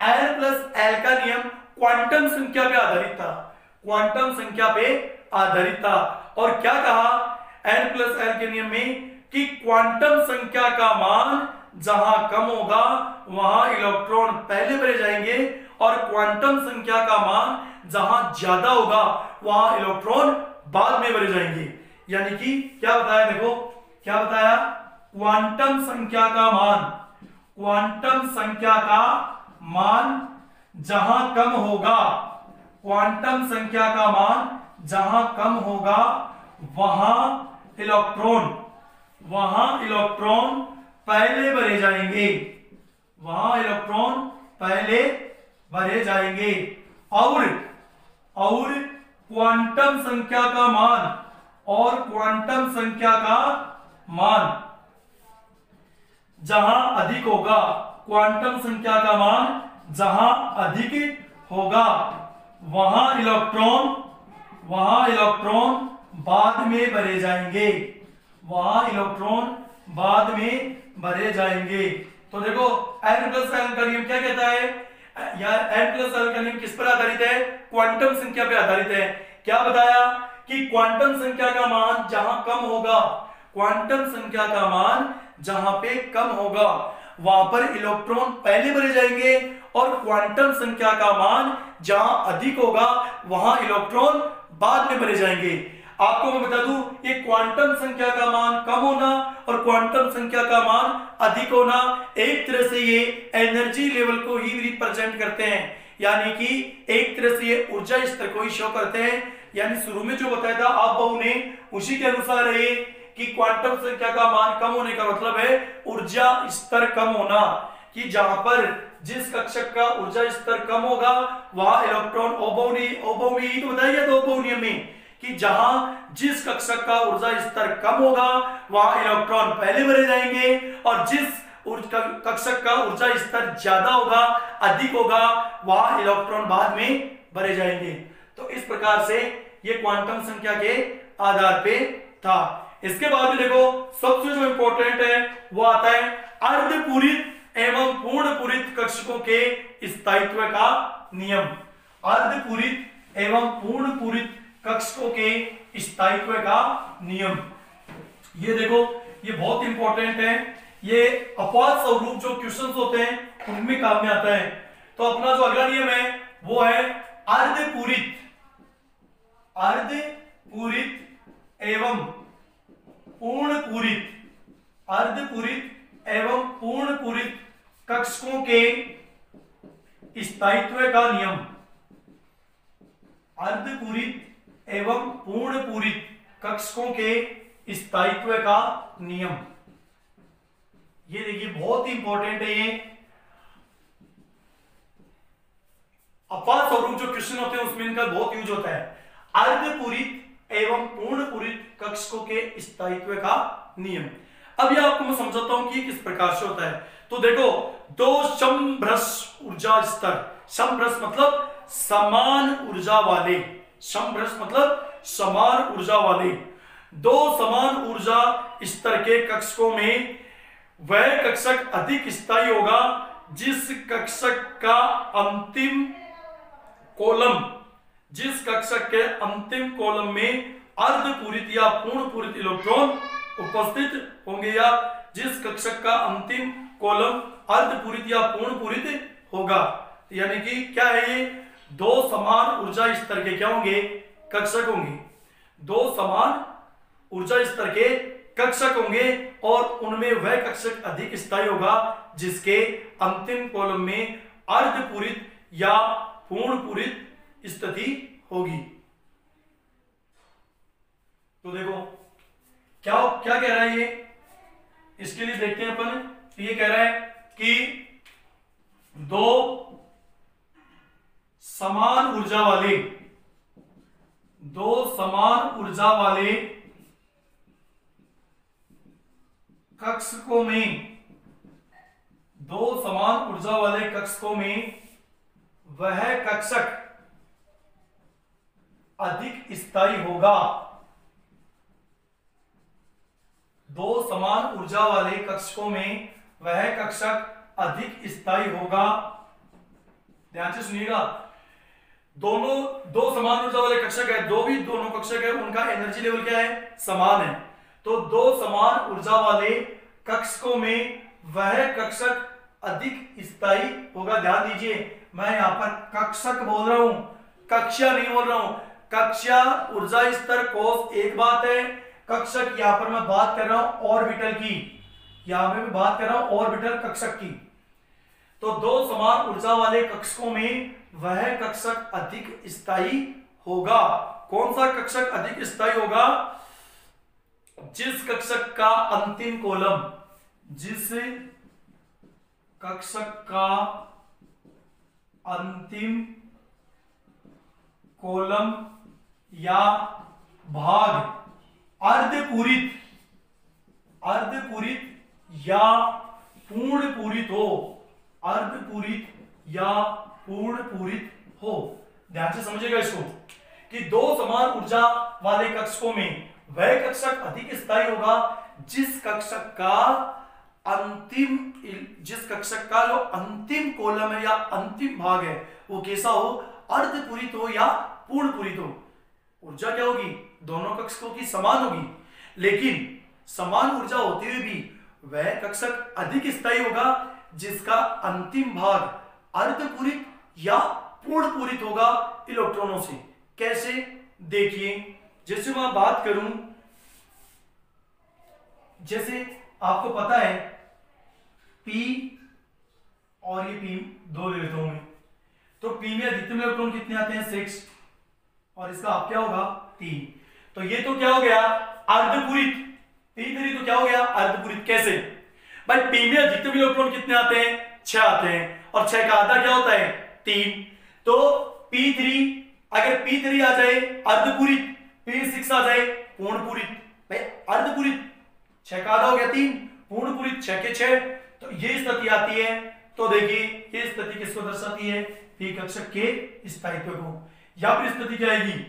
n प्लस एल का नियम क्वांटम संख्या पे आधारित था, क्वांटम संख्या पे आधारित था। और क्या कहा n प्लस एल के नियम में कि क्वांटम संख्या का मान जहां कम होगा वहां इलेक्ट्रॉन पहले भरे जाएंगे और क्वांटम संख्या का मान जहां ज्यादा होगा वहां इलेक्ट्रॉन बाद में भरे जाएंगे। यानी कि क्या बताया, देखो क्या बताया, क्वांटम संख्या का मान, क्वांटम संख्या का मान जहां कम होगा, क्वांटम संख्या का मान जहां कम होगा वहां इलेक्ट्रॉन पहले भरे जाएंगे, वहां इलेक्ट्रॉन पहले भरे जाएंगे। और क्वांटम संख्या का मान, और क्वांटम संख्या का मान जहां अधिक होगा, क्वांटम संख्या का मान जहां अधिक होगा वहां इलेक्ट्रॉन बाद में भरे जाएंगे, वहां इलेक्ट्रॉन बाद में भरे जाएंगे। तो देखो n प्लस एल का नियम क्या कहता है, यार n प्लस एल का नियम किस पर आधारित है, क्वांटम संख्या पर आधारित है। क्या बताया कि क्वांटम संख्या का मान जहां कम होगा, क्वांटम संख्या का मान जहां पे कम होगा वहां पर इलेक्ट्रॉन पहले भरे जाएंगे और क्वांटम संख्या का मान जहां अधिक होगा वहां इलेक्ट्रॉन बाद में भरे जाएंगे। आपको मैं बता दूं ये क्वांटम संख्या का मान कम होना और क्वांटम संख्या का मान अधिक होना एक तरह से ये एनर्जी लेवल को ही रिप्रेजेंट करते हैं, यानी कि एक तरह से ये ऊर्जा स्तर को ही शो करते हैं। यानी शुरू में जो बताया था आप बहु ने उसी के अनुसार है कि क्वांटम संख्या का मान कम होने का मतलब है ऊर्जा स्तर कम होना, कि जहां पर जिस कक्षक का ऊर्जा स्तर कम होगा वहां इलेक्ट्रॉन ओबो में ही तो बताया गया था ओबो नियम में कि जहां जिस कक्षक का ऊर्जा स्तर कम होगा वहां इलेक्ट्रॉन पहले भरे जाएंगे और जिस कक्षक का ऊर्जा स्तर ज्यादा होगा, अधिक होगा, वहां इलेक्ट्रॉन बाद में भरे जाएंगे। तो इस प्रकार से ये क्वांटम संख्या के आधार पे था। इसके बाद में देखो सबसे जो इंपॉर्टेंट है वो आता है अर्धपूरित एवं पूर्ण पूरित कक्षकों के स्थायित्व का नियम। अर्धपूरित एवं पूर्ण पूरित कक्षकों के स्थायित्व का नियम, ये देखो ये बहुत इंपॉर्टेंट है। ये अपवाद स्वरूप जो क्वेश्चंस होते हैं उनमें काम में आता है। तो अपना जो अगला नियम है वो है अर्धपूरित एवं पूर्ण पूरित, अर्धपूरित एवं पूर्ण पूरित कक्षकों के स्थायित्व का नियम। अर्धपूरित एवं पूर्ण पूरित कक्षकों के स्थायित्व का नियम, ये देखिए बहुत ही इंपॉर्टेंट है। ये अपवाद स्वरूप जो क्वेश्चन होते हैं उसमें इनका बहुत यूज होता है। अर्धपूरित एवं पूर्ण पूरित कक्षकों के स्थायित्व का नियम। अब ये आपको मैं समझाता हूं कि किस प्रकार से होता है। तो देखो दो समभ्रस ऊर्जा स्तर, समभ्रस मतलब समान ऊर्जा वाले, समभ्रस मतलब समान ऊर्जा वाले दो समान ऊर्जा स्तर के कक्षकों में वह कक्षक अधिक स्थायी होगा जिस कक्षक का अंतिम कॉलम, जिस कक्षक के अंतिम कॉलम में अर्धपूरित या पूर्ण पूरित इलेक्ट्रॉन उपस्थित होंगे, या जिस कक्षक का अंतिम कॉलम अर्धपूरित या पूर्ण पूरित होगा। यानी कि क्या है ये दो समान ऊर्जा स्तर के क्या होंगे, कक्षक होंगे। दो समान ऊर्जा स्तर के कक्षक होंगे और उनमें वह कक्षक अधिक स्थायी होगा जिसके अंतिम कॉलम में अर्धपूरित या पूर्ण पूरित स्थिति होगी। तो देखो क्या क्या कह रहा है ये, इसके लिए देखते हैं अपन। तो ये कह रहा है कि दो समान ऊर्जा वाले, दो समान ऊर्जा वाले कक्षकों में, दो समान ऊर्जा वाले कक्षकों में वह कक्षक अधिक स्थायी होगा, दो समान ऊर्जा वाले कक्षकों में वह कक्षक अधिक स्थायी होगा। ध्यान से सुनिएगा, दोनों दो समान ऊर्जा वाले कक्षक है, दोनों कक्षक है, उनका एनर्जी लेवल क्या है, समान है। तो दो समान ऊर्जा वाले कक्षकों में वह कक्षक अधिक स्थायी होगा। ध्यान दीजिए, मैं यहां पर कक्षक बोल रहा हूं, कक्षा नहीं बोल रहा हूं। कक्षा ऊर्जा स्तर कोस एक बात है, कक्षक यहां पर मैं बात कर रहा हूं ऑर्बिटल की, यहां पे मैं बात कर रहा हूं ऑर्बिटल कक्षक की। तो दो समान ऊर्जा वाले कक्षकों में वह कक्षक अधिक स्थायी होगा। कौन सा कक्षक अधिक स्थायी होगा? जिस कक्षक का अंतिम कॉलम, जिस कक्षक का अंतिम कॉलम या भाग अर्धपूरित या पूर्ण पूरित हो, अर्धपूरित या पूर्ण पूरित हो। ध्यान से समझिएगा इसको कि दो समान ऊर्जा वाले कक्षकों में वह कक्षक अधिक स्थायी होगा जिस कक्षक का जो अंतिम कॉलम है या अंतिम भाग है वो कैसा हो, अर्धपूरित हो या पूर्ण पूरित हो। ऊर्जा क्या होगी? दोनों कक्षकों की समान होगी, लेकिन समान ऊर्जा होते हुए भी वह कक्षक अधिक स्थायी होगा जिसका अंतिम भाग अर्धपूरित या पूर्ण पूरित होगा इलेक्ट्रॉनों से। कैसे? देखिए, जैसे मैं बात करूं, जैसे आपको पता है P और ये P दो ले लेता हूं मैं, तो P में अधिकतम इलेक्ट्रॉन कितने आते हैं? 6, और इसका आप क्या होगा? 3। तो ये तो क्या हो गया? अर्धपूरित। P3 तो क्या हो गया? अर्धपूरित। कैसे भाई? P में अधिकतम इलेक्ट्रॉन कितने आते हैं? 6 आते हैं, और 6 का आधा क्या होता है? 3। तो P3, अगर P3 आ जाए अर्धपूरित, P6 आ जाए पूर्णपूरित। भाई अर्धपूरित 6 का आधा हो गया 3, पूर्णपूरित 6 के 6, तो ये स्थिति आती है। तो देखिए ये स्थिति किसको दर्शाती है? P कक्षक के स्थायित्व को। या फिर स्थिति क्या आएगी?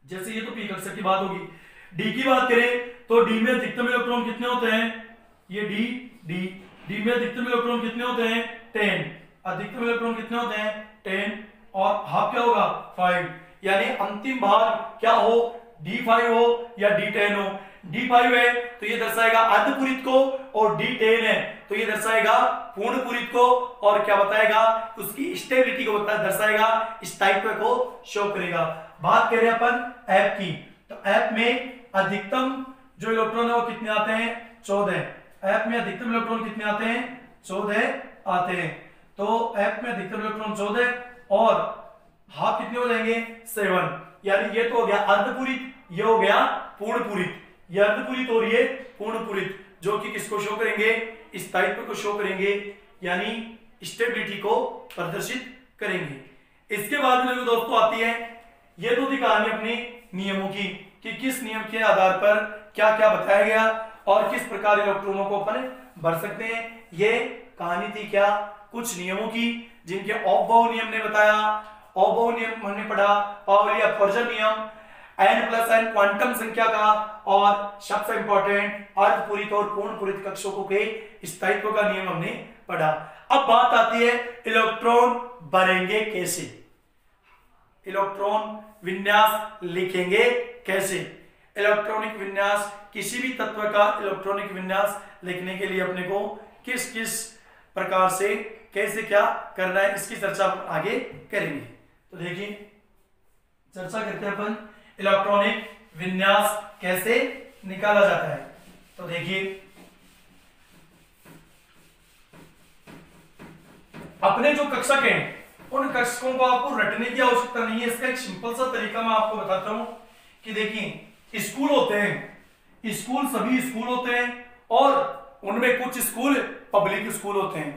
जैसे ये तो P कक्षक की बात होगी। D की बात करें तो D में अधिकतम इलेक्ट्रॉन कितने होते हैं? ये D में अधिकतम इलेक्ट्रॉन कितने होते हैं? 10। अधिकतम इलेक्ट्रॉन कितने होते हैं? 10, और हाफ क्या होगा? 5। यानी अंतिम भाग क्या हो? D5 हो या D10 हो। D5 है तो ये दर्शाएगा अर्धपूरित को, और D10 है तो ये दर्शाएगा पूर्णपूरित को, और क्या बताएगा? उसकी स्टेबिलिटी को दर्शाएगा, स्थायित्व को शो करेगा। बात करें अपन F की, तो F में अधिकतम जो इलेक्ट्रॉन है वो कितने आते हैं? 14। F में अधिकतम इलेक्ट्रॉन कितने आते हैं? 14 आते हैं। तो F में अधिकतम इलेक्ट्रॉन 14, और हाफ कितने हो जाएंगे? 7। यानी ये तो हो गया अर्धपूरित, ये हो गया पूर्णपूरित। ये अर्धपूरित और ये पूर्णपूरित, जो कि किसको शो करेंगे? स्थायित्व को शो करेंगे, यानी स्टेबिलिटी को प्रदर्शित करेंगे। इसके बाद में दोस्तों आती है, ये तो थी कहानी अपने नियमों की कि किस नियम के आधार पर क्या क्या बताया गया और किस प्रकार इलेक्ट्रॉनों को अपन भर सकते हैं। ये कहानी थी क्या? कुछ नियमों की, जिनके ऑफ-बाउ नियम ने बताया। ऑफ-बाउ नियम हमने पढ़ा, पाउली अपवर्जन नियम, n+n क्वांटम संख्या का, और सबसे इंपॉर्टेंट अर्धपूरित और पूर्णपूरित कक्षकों के स्थायित्व का नियम हमने पढ़ा। अब बात आती है इलेक्ट्रॉन भरेंगे कैसे, इलेक्ट्रॉन विन्यास लिखेंगे कैसे। इलेक्ट्रॉनिक विन्यास, किसी भी तत्व का इलेक्ट्रॉनिक विन्यास लिखने के लिए अपने को किस किस प्रकार से कैसे क्या करना है, इसकी चर्चा आगे करेंगे। तो देखिए, चर्चा करते हैं अपन इलेक्ट्रॉनिक विन्यास कैसे निकाला जाता है। तो देखिए, अपने जो कक्षक हैं उन कक्षकों को आपको रटने की आवश्यकता नहीं है। इसका एक सिंपल सा तरीका मैं आपको बताता हूं कि देखिए, स्कूल होते हैं, स्कूल सभी स्कूल होते हैं, और उनमें कुछ स्कूल पब्लिक स्कूल होते हैं,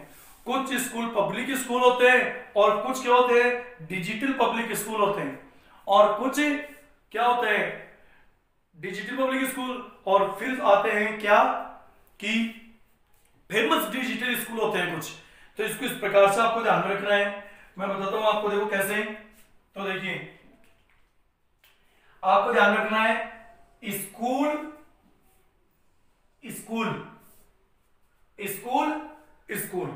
कुछ स्कूल पब्लिक स्कूल होते हैं, और कुछ क्या होते हैं? डिजिटल पब्लिक स्कूल होते हैं, और कुछ क्या होते हैं? डिजिटल पब्लिक स्कूल, और फिर आते हैं क्या कि फेमस डिजिटल स्कूल होते हैं कुछ। तो इसको इस प्रकार से आपको ध्यान में रखना है। मैं बताता हूं आपको, देखो कैसे। तो देखिए, आपको ध्यान रखना है, स्कूल स्कूल, स्कूल, स्कूल।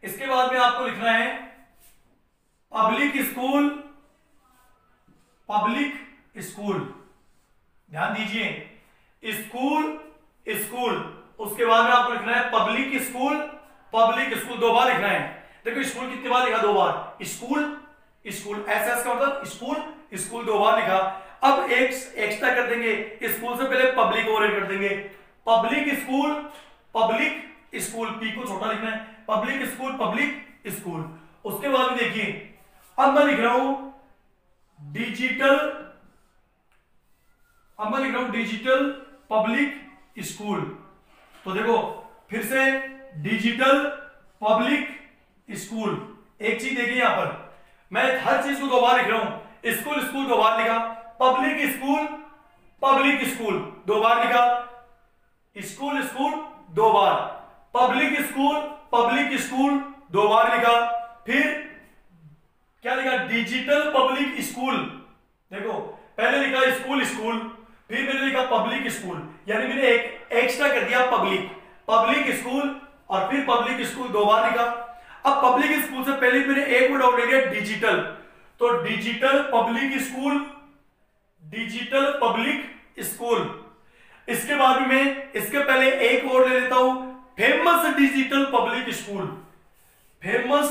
इसके बाद में आपको लिखना है पब्लिक स्कूल, पब्लिक स्कूल। ध्यान दीजिए, स्कूल, स्कूल, उसके बाद में आपको लिखना है पब्लिक स्कूल, पब्लिक स्कूल। दो बार लिखना है। देखो स्कूल कितनी बार लिखा? दो बार। स्कूल, स्कूल, एस का मतलब स्कूल, स्कूल दो बार लिखा। अब एक एक्स्ट्रा कर देंगे, स्कूल से पहले पब्लिक और कर देंगे। Public school, public school, P को छोटा लिखना है, पब्लिक स्कूल, पब्लिक स्कूल। उसके बाद में देखिए, अब मैं लिख रहा हूं डिजिटल, अब मैं लिख रहा हूं डिजिटल पब्लिक स्कूल। तो देखो फिर से डिजिटल पब्लिक स्कूल। एक चीज देखिए यहां पर, मैं हर चीज को दो बार लिख रहा हूं। स्कूल, स्कूल दो बार लिखा, पब्लिक स्कूल, पब्लिक स्कूल दो बार लिखा, स्कूल, स्कूल दो बार, पब्लिक स्कूल, पब्लिक स्कूल दो बार लिखा। फिर क्या लिखा? Digital public school. देखो पहले लिखा स्कूल, स्कूल, फिर मैंने लिखा पब्लिक स्कूल, यानी मैंने एक एक्स्ट्रा कर दिया पब्लिक, पब्लिक स्कूल, और फिर पब्लिक स्कूल दो बार लिखा। अब पब्लिक स्कूल से पहले मैंने एक वर्ड और ले लिया डिजिटल, तो digital public school, digital public school. इसके बाद में इसके पहले एक और ले लेता हूं, famous digital public school, famous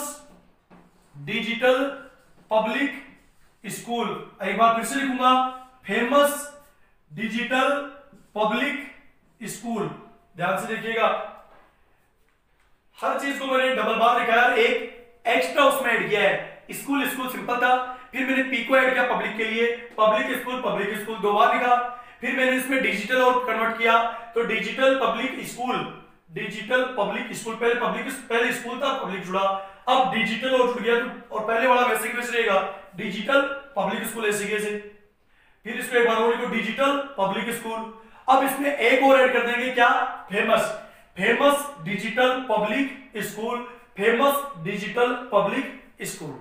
digital public school. एक बार फिर से लिखूंगा, फेमस डिजिटल पब्लिक स्कूल। ध्यान से देखिएगा, हर चीज को मैंने डबल बार लिखा है, एक एक्स्ट्रा उसमें ऐड किया है। स्कूल, स्कूल सिंपल था, फिर मैंने पी को ऐड किया पब्लिक के लिए, पब्लिक स्कूल दो बार लिखा। फिर मैंने इसमें डिजिटल और कन्वर्ट किया, तो digital public school, digital public school. पहले पब्लिक, पहले स्कूल था, पब्लिक जुड़ा, अब डिजिटल और जुड़ गया, तो और पहले वाला वैसे की वैसे रहेगा, डिजिटल पब्लिक स्कूल ऐसे कैसे। फिर इसको एक बार और लिखो, डिजिटल पब्लिक स्कूल। अब इसमें एक और ऐड कर देंगे, क्या? Famous, famous digital public school, famous digital public school.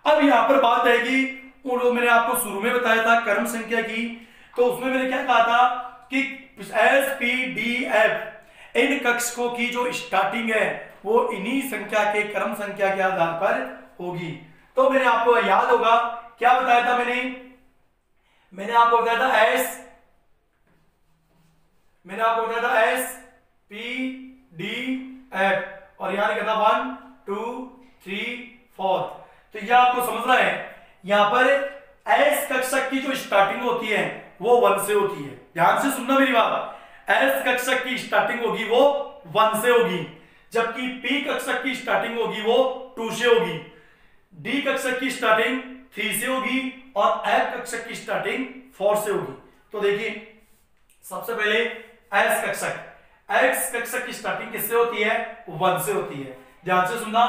अब यहां पर बात आएगी, वो मैंने आपको शुरू में बताया था क्रम संख्या की, तो उसमें मैंने क्या कहा था कि SPDF इन कक्षकों की जो स्टार्टिंग है वो इन्हीं संख्या के क्रम संख्या के आधार पर होगी। तो मैंने आपको याद होगा क्या बताया था, मैंने आपको बताया था मैंने आपको बताया था SPDF, और यहां लिखा था 1 2 3 4। तो यह आपको समझना है, यहां पर एस कक्षक की जो स्टार्टिंग होती है वो 1 से होती है। ध्यान से सुनना मेरी बात, एस कक्षक की स्टार्टिंग होगी वो 1 से होगी, जबकि पी कक्षक की स्टार्टिंग होगी वो 2 से होगी, डी कक्षक की स्टार्टिंग 3 से होगी, और एफ कक्षक की स्टार्टिंग 4 से होगी। तो देखिए सबसे पहले एस कक्षक, एक्स कक्षक की स्टार्टिंग किससे होती है? 1 से होती है। ध्यान से सुनना,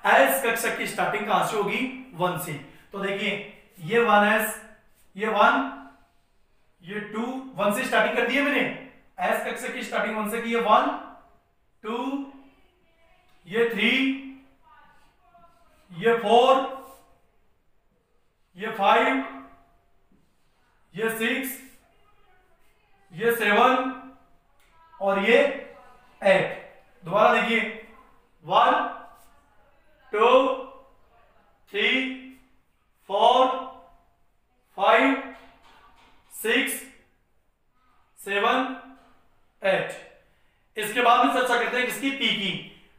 एस कक्षक की स्टार्टिंग कहां से होगी? 1 से। तो देखिए ये 1s, ये 1, ये 2, 1 से स्टार्टिंग कर दी है मैंने, एस कक्षक की स्टार्टिंग 1 से की है, 1 2, ये 3, ये 4, ये 5, ये 6, ये 7 और ये 8। दोबारा देखिए 1 2 3 4 5 6 7 8। इसके बाद में चर्चा करते हैं किसकी?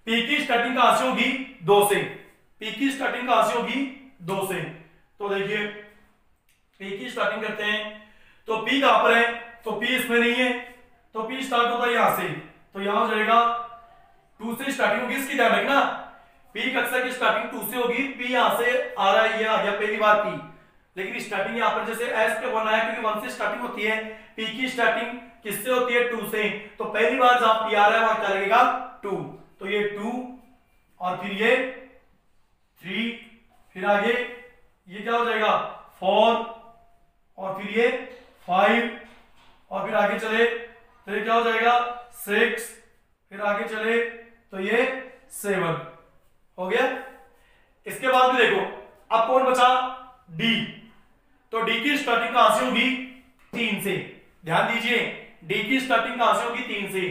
पी की स्टार्टिंग कहां से होगी? 2 से। पी की स्टार्टिंग कहां से होगी? 2 से। तो देखिए पी की स्टार्टिंग करते हैं, तो पी कहां पर है? तो पी इसमें नहीं है, तो पी स्टार्ट होता है यहां से, तो यहां हो जाएगा 2 से स्टार्टिंग होगी इसकी। ध्यान रखना, पी कक्षा की स्टार्टिंग 2 से होगी, पी यहां से आ रहा है, ये आ गया पहली बार पी, लेकिन स्टार्टिंग यहां पर जैसे एस पे 1 आया क्योंकि 1 से स्टार्टिंग होती है, पी की स्टार्टिंग किससे होती है? 2 से। तो पहली बार जहां पी आ रहा है वहां क्या लगेगा? 2। तो ये 2 और फिर ये 3, फिर आगे ये क्या हो जाएगा? 4 और फिर ये 5 और फिर आगे चले तो ये क्या हो जाएगा? 6, फिर आगे चले तो ये 7 हो गया। इसके बाद में देखो अब कौन बचा? डी। तो डी की स्टार्टिंग कहां से होगी? 3 से। ध्यान दीजिए डी की स्टार्टिंग कहां से होगी 3 से।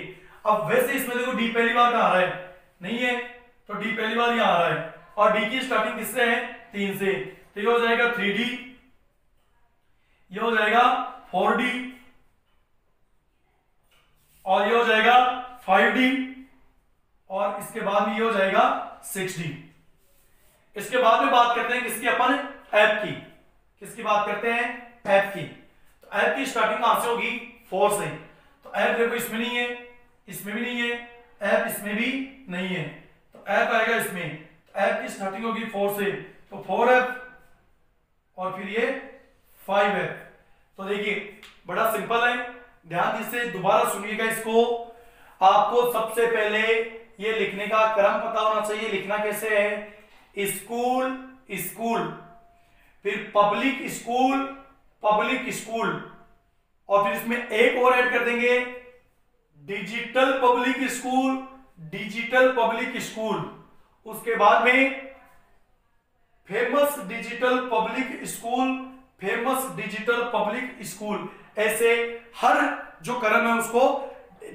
अब वैसे इसमें देखो डी पहली बार कहां आ रहा है, नहीं है, तो डी पहली बार यहां आ रहा है और डी की स्टार्टिंग किससे है 3 से, तो ये हो जाएगा 3D, ये हो जाएगा 4D और ये हो जाएगा 5D और इसके बाद में ये हो जाएगा 6D। इसके बाद में बात करते हैं किसकी, अपन एफ की। किसकी बात करते हैं, एफ की। तो एफ की स्टार्टिंग कहां से होगी 4 से, तो एफ देखो इसमें नहीं है, इसमें भी नहीं है, एफ इसमें भी नहीं है, तो एफ आएगा इसमें। तो एफ की स्टार्टिंग होगी 4 से, तो 4F और फिर ये 5F। तो देखिए बड़ा सिंपल है, ध्यान से दोबारा सुनिएगा इसको। आपको सबसे पहले ये लिखने का क्रम पता होना चाहिए, लिखना कैसे है, स्कूल स्कूल, फिर पब्लिक स्कूल पब्लिक स्कूल, और फिर इसमें एक और ऐड कर देंगे digital public school digital public school. उसके बाद में famous digital public school famous digital public school. ऐसे हर जो क्रम है उसको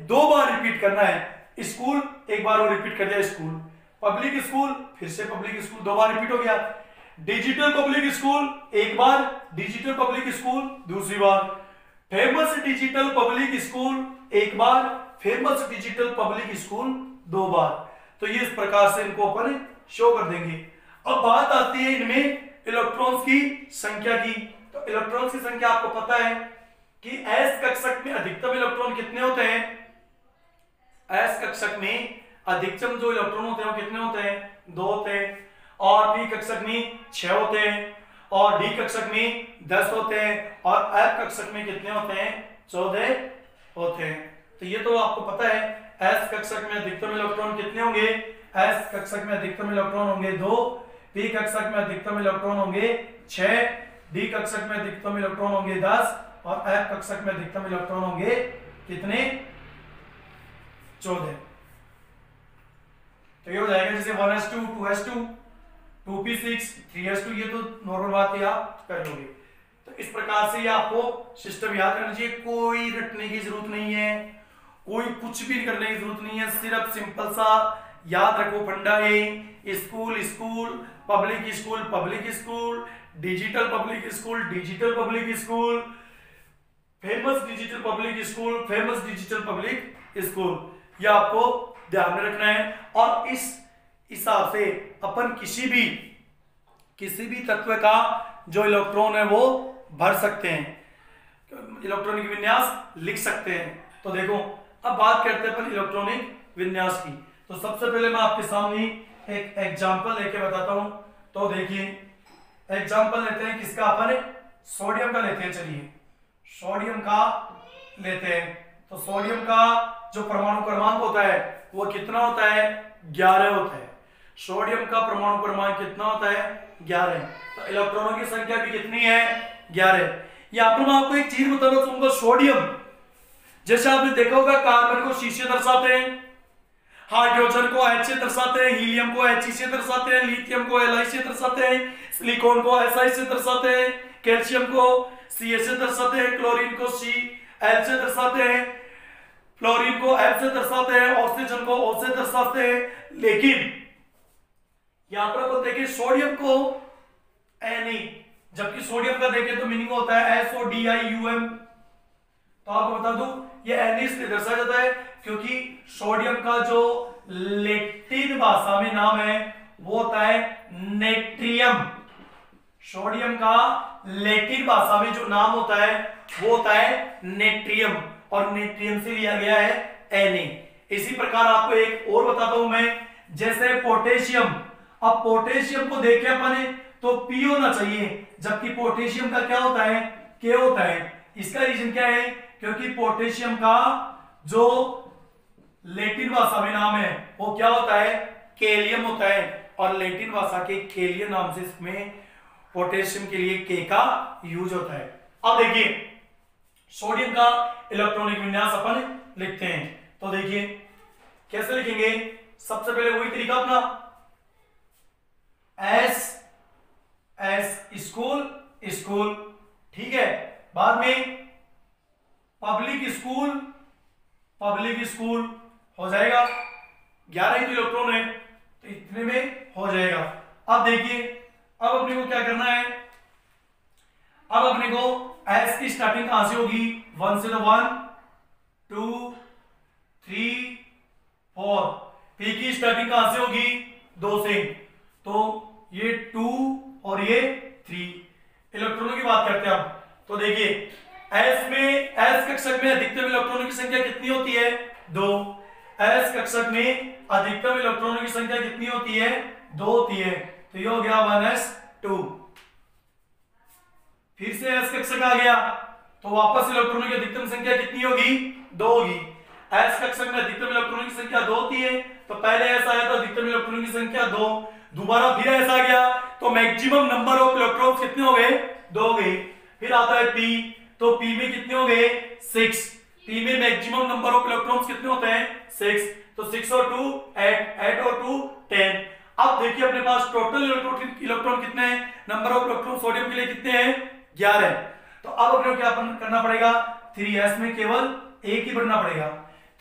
2 बार रिपीट करना है। स्कूल एक बार और रिपीट कर दिया, स्कूल, पब्लिक स्कूल फिर से पब्लिक स्कूल 2 बार रिपीट हो गया, डिजिटल पब्लिक स्कूल एक बार, डिजिटल पब्लिक स्कूल दूसरी बार, फेमस डिजिटल पब्लिक स्कूल एक बार, फेमस डिजिटल पब्लिक स्कूल 2 बार। तो ये इस प्रकार से इनको अपन शो कर देंगे। अब बात आती है इनमें इलेक्ट्रॉन्स की संख्या की। तो इलेक्ट्रॉन्स की संख्या आपको पता है कि एस कक्षक में अधिकतम इलेक्ट्रॉन कितने होते हैं, एस कक्षक में अधिकतम जो इलेक्ट्रॉन होते हैं वो कितने होते हैं 2 होते हैं, और पी कक्षक में 6 होते हैं, और डी कक्षक में 10 होते हैं, और एफ कक्षक में कितने होते हैं 14 होते हैं। तो ये तो आपको पता है। एस कक्षक में अधिकतम इलेक्ट्रॉन कितने होंगे, एस कक्षक में अधिकतम इलेक्ट्रॉन होंगे 2, पी कक्षक में अधिकतम इलेक्ट्रॉन होंगे 6, डी कक्षक में अधिकतम इलेक्ट्रॉन होंगे 10, और एफ कक्षक में अधिकतम इलेक्ट्रॉन होंगे कितने 14। तो ये हो जाएगा जैसे 1s2 2s2 2p6 3s2, ये तो नॉर्मल बात है, आप कर लोगे। तो इस प्रकार से ये आपको सिस्टम याद करना चाहिए, कोई रटने की जरूरत नहीं है, कोई कुछ भी करने की जरूरत नहीं है, सिर्फ सिंपल सा याद रखो फंडा है। School school public school public school, digital public school digital public school, famous digital public school famous digital public school, ये आपको ध्यान में रखना है। और इस हिसाब से अपन किसी भी तत्व का जो इलेक्ट्रॉन है वो भर सकते हैं, इलेक्ट्रॉनिक विन्यास लिख सकते हैं। तो देखो अब बात करते हैं अपन इलेक्ट्रॉनिक विन्यास की। तो सबसे पहले मैं आपके सामने एक एग्जांपल लेके बताता हूं। तो देखिए एग्जांपल लेते हैं किसका, अपन सोडियम का लेते हैं। चलिए सोडियम का लेते हैं। तो सोडियम का जो परमाणु क्रमांक होता है वो कितना होता है 11 होता है। सोडियम का परमाणु क्रमांक कितना होता है 11। तो इलेक्ट्रॉनों की संख्या भी कितनी है 11। यहां पर मैं आपको एक चीज बताना चाहूंगा, सोडियम जैसे आपने देखा होगा कार्बन को सी से दर्शाते हैं, हाइड्रोजन को H से दर्शाते हैं, हीलियम को He से दर्शाते हैं, लिथियम को Li से दर्शाते हैं, सिलिकॉन को Si से दर्शाते हैं, कैल्शियम को Ca से दर्शाते हैं, क्लोरीन को Cl से दर्शाते हैं, फ्लोरीन को F से दर्शाते हैं, ऑक्सीजन को O से दर्शाते हैं। लेकिन यहां पर अपन देखें सोडियम को Na, जबकि सोडियम का देखें तो मीनिंग होता है SODIUM। तो आपको बता दूं ये Na इसलिए दर्शाया जाता है क्योंकि सोडियम का जो लैटिन भाषा में नाम है वो होता है नेट्रियम। सोडियम का लैटिन भाषा में जो नाम होता है वो होता है नेट्रियम, और नेट्रियम से लिया गया है Na। इसी प्रकार आपको एक और बताता हूं मैं, जैसे पोटेशियम। अब पोटेशियम को देखें अपन तो P होना चाहिए, जबकि पोटेशियम का क्या होता है K होता है। इसका रीजन क्या है, क्योंकि पोटेशियम का जो लैटिन भाषा में नाम है वो क्या होता है कैलियम होता है, और लैटिन भाषा के कैलियम नाम से इसमें पोटेशियम के लिए K का यूज होता है। अब देखिए सोडियम का इलेक्ट्रॉनिक विन्यास अपन लिखते हैं। तो देखिए कैसे लिखेंगे, सबसे पहले वही तरीका अपना S स्कूल स्कूल, ठीक है। बाद में पब्लिक स्कूल हो जाएगा, 11 ही तो इलेक्ट्रॉन है तो इतने में हो जाएगा। अब देखिए, अब अपने को क्या करना है, अब अपने को एस की स्टार्टिंग कहां से होगी, 1 से, तो 1 2 3 4। पी की स्टार्टिंग कहां से होगी, 2 से, तो ये 2 और ये 3। इलेक्ट्रॉनों की बात करते हैं अब, तो देखिए एस कक्षक में अधिकतम इलेक्ट्रॉनों की संख्या कितनी होती है, 2। एस कक्षक में अधिकतम इलेक्ट्रॉनों की संख्या कितनी होती है, 2 होती है, तो ये हो गया 1s2। फिर से एस कक्षक आ गया तो वापस इलेक्ट्रॉनों की अधिकतम संख्या कितनी होगी, 2 होगी। एस कक्षक में अधिकतम इलेक्ट्रॉनों की संख्या 2 होती है, तो पहले एस आया तो अधिकतम इलेक्ट्रॉनों की संख्या 2, दोबारा फिर एस आ गया तो मैक्सिमम नंबर ऑफ इलेक्ट्रॉन्स कितने हो गए, 2 हो गए। फिर आता है पी, तो पी में कितने हो गए, 6। पी में मैक्सिमम नंबर ऑफ इलेक्ट्रॉन्स कितने होते हैं, 6, तो 6 और 2 8, 8 और 2 10। अब देखिए अपने पास टोटल इलेक्ट्रॉन कितने हैं, नंबर ऑफ इलेक्ट्रॉन सोडियम के लिए कितने हैं, 11। तो अब अपने को क्या करना पड़ेगा, 3s में केवल एक ही बढ़ना पड़ेगा,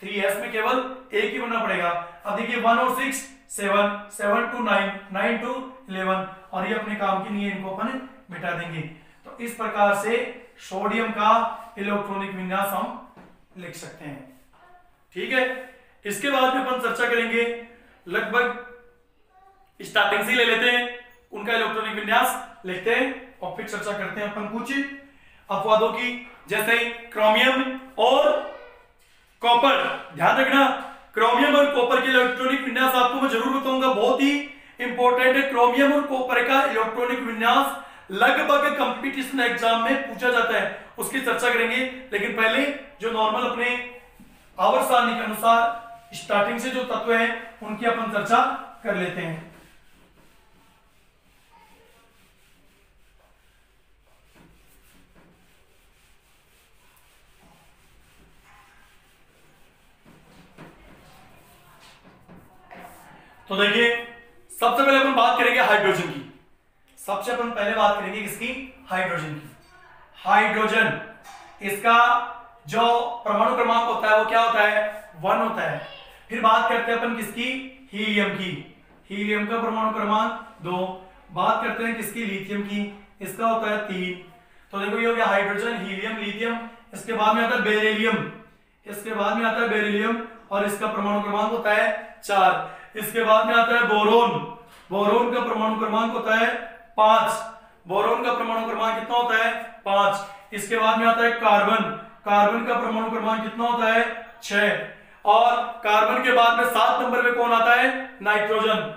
3s में केवल एक ही बढ़ना पड़ेगा। अब देखिए 1 और 6 7, 7 to 9, 9 to 11, और ये अपने काम की नहीं है, इनको अपन मिटा देंगे। तो इस प्रकार से सोडियम का इलेक्ट्रॉनिक विन्यास हम लिख सकते हैं, ठीक है। इसके बाद में अपन चर्चा करेंगे, लगभग स्टार्टिंग से ले लेते हैं, उनका इलेक्ट्रॉनिक विन्यास लिखते हैं और फिर चर्चा करते हैं अपन कुछ अपवादों की, जैसे क्रोमियम और कॉपर। ध्यान रखना, क्रोमियम और कॉपर के इलेक्ट्रॉनिक विन्यास आपको मैं जरूर बताऊंगा, बहुत ही इंपॉर्टेंट है। क्रोमियम और कॉपर का इलेक्ट्रॉनिक विन्यास लगभग कंपटीशन एग्जाम में पूछा जाता है, उसकी चर्चा करेंगे। लेकिन पहले जो नॉर्मल अपने आवर्त सारणी के अनुसार स्टार्टिंग से जो तत्व हैं उनकी अपन चर्चा कर लेते हैं। तो देखिए, सबसे पहले अपन बात करेंगे हाइड्रोजन की। सबसे अपन पहले बात करेंगे किसकी, हाइड्रोजन की। हाइड्रोजन, इसका जो परमाणु क्रमांक होता है वो क्या होता है, 1 होता है। फिर बात करते हैं अपन किसकी, हीलियम की। हीलियम का परमाणु क्रमांक 2। बात करते हैं किसकी, लिथियम की, इसका होता है 3। तो देखो ये हो गया हाइड्रोजन, हीलियम, लिथियम। इसके बाद में आता है बेरिलियम, इसके बाद में आता है बेरिलियम और इसका परमाणु क्रमांक होता है 4। इसके बाद में आता है बोरोन, बोरोन का परमाणु क्रमांक होता है 5। बोरोन का परमाणु क्रमांक कितना होता है, 5। इसके बाद में आता है कार्बन, कार्बन का परमाणु क्रमांक कितना होता है, 6। और कार्बन के बाद में 7 नंबर पे कौन आता है, नाइट्रोजन।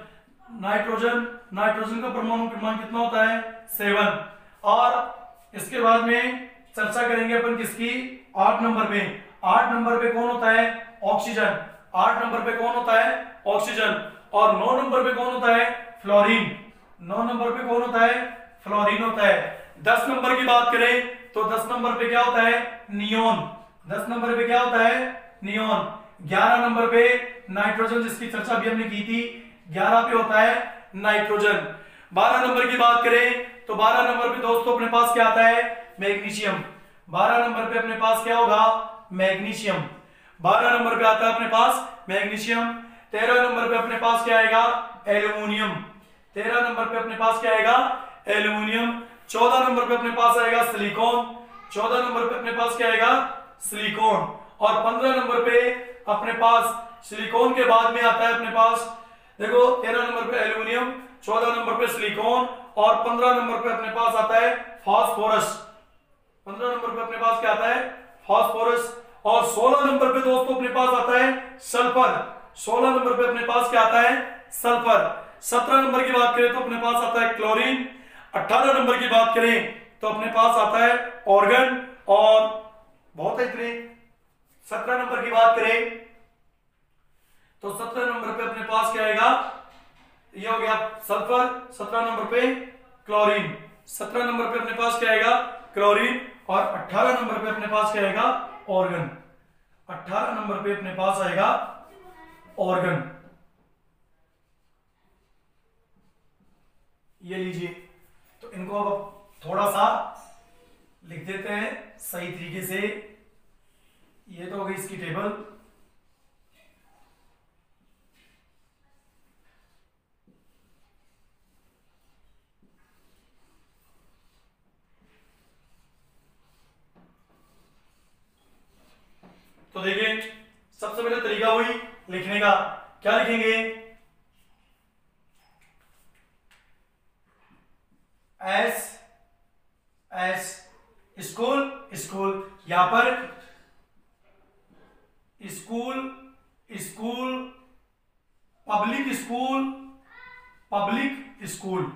नाइट्रोजन, नाइट्रोजन का परमाणु क्रमांक कितना होता है, 7। और इसके बाद में चर्चा करेंगे अपन किसकी, 8 नंबर पे। 8 नंबर पे कौन होता है, ऑक्सीजन। 8 नंबर पे कौन होता है, ऑक्सीजन। और 9 नंबर पे कौन होता है, फ्लोरीन। 9 नंबर पे कौन होता है, फ्लोरीन होता है। 10 नंबर की बात करें तो 10 नंबर पे क्या होता है, नियोन। 10 नंबर पे क्या होता है, नियोन। 11 नंबर पे नाइट्रोजन, जिसकी चर्चा भी हमने की थी, 11 पे होता है नाइट्रोजन। 12 नंबर की बात करें तो 12 नंबर पे दोस्तों अपने पास क्या आता है, मैग्नीशियम। 12 नंबर पे अपने पास क्या होगा, मैग्नीशियम। 12 नंबर पे आता है अपने पास मैग्नीशियम। 13 नंबर पे अपने पास क्या आएगा, एल्यूमिनियम। 13 नंबर पे अपने पास क्या आएगा, एल्यूमिनियम। 14 नंबर पे अपने पास आएगा सिलिकॉन। 14 नंबर पे अपने पास क्या आएगा, सिलिकॉन। और 15 नंबर पे अपने पास सिलिकॉन के बाद में आता है अपने पास, देखो 13 नंबर पे एल्यूमिनियम, 14 नंबर पे सिलिकॉन और 15 नंबर पे अपने पास आता है फास्फोरस। 15 नंबर पे अपने पास क्या आता है, फास्फोरस। और 16 नंबर पे दोस्तों अपने पास आता है सल्फर। 16 नंबर पे अपने पास क्या आता है, सल्फर। 17 नंबर की बात करें तो अपने पास आता है क्लोरीन। 18 नंबर की बात करें तो अपने पास आता है ऑर्गन। और बहुत है इतने। 17 नंबर की बात करें तो 17 नंबर पे अपने पास क्या आएगा, ये हो गया सल्फर। 17 नंबर पे क्लोरीन। 17 नंबर पे अपने पास क्या आएगा, क्लोरीन। और 18 नंबर पे अपने पास क्या आएगा, ऑर्गन। 18 नंबर पे अपने पास आएगा ऑर्गन। ये लीजिए, तो इनको अब थोड़ा सा लिख देते हैं सही तरीके से। ये तो हो गई इसकी टेबल। तो देखिए सबसे पहले तरीका वही लिखने का, क्या लिखेंगे, एस एस स्कूल स्कूल, यहां पर school school public school public school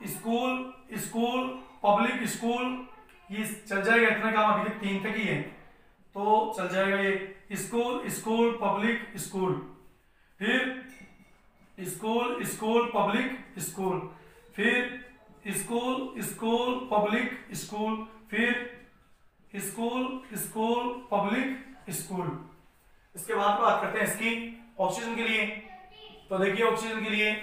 school school public school, ये चल जाएगा, इतना काम अभी तक 3 तक ही है तो चल जाएगा ये स्कूल स्कूल पब्लिक स्कूल, फिर स्कूल स्कूल पब्लिक स्कूल, फिर स्कूल स्कूल पब्लिक स्कूल, फिर स्कूल स्कूल पब्लिक स्कूल। इसके बाद बात करते हैं इसकी ऑक्सीजन के लिए। तो देखिए ऑक्सीजन के लिए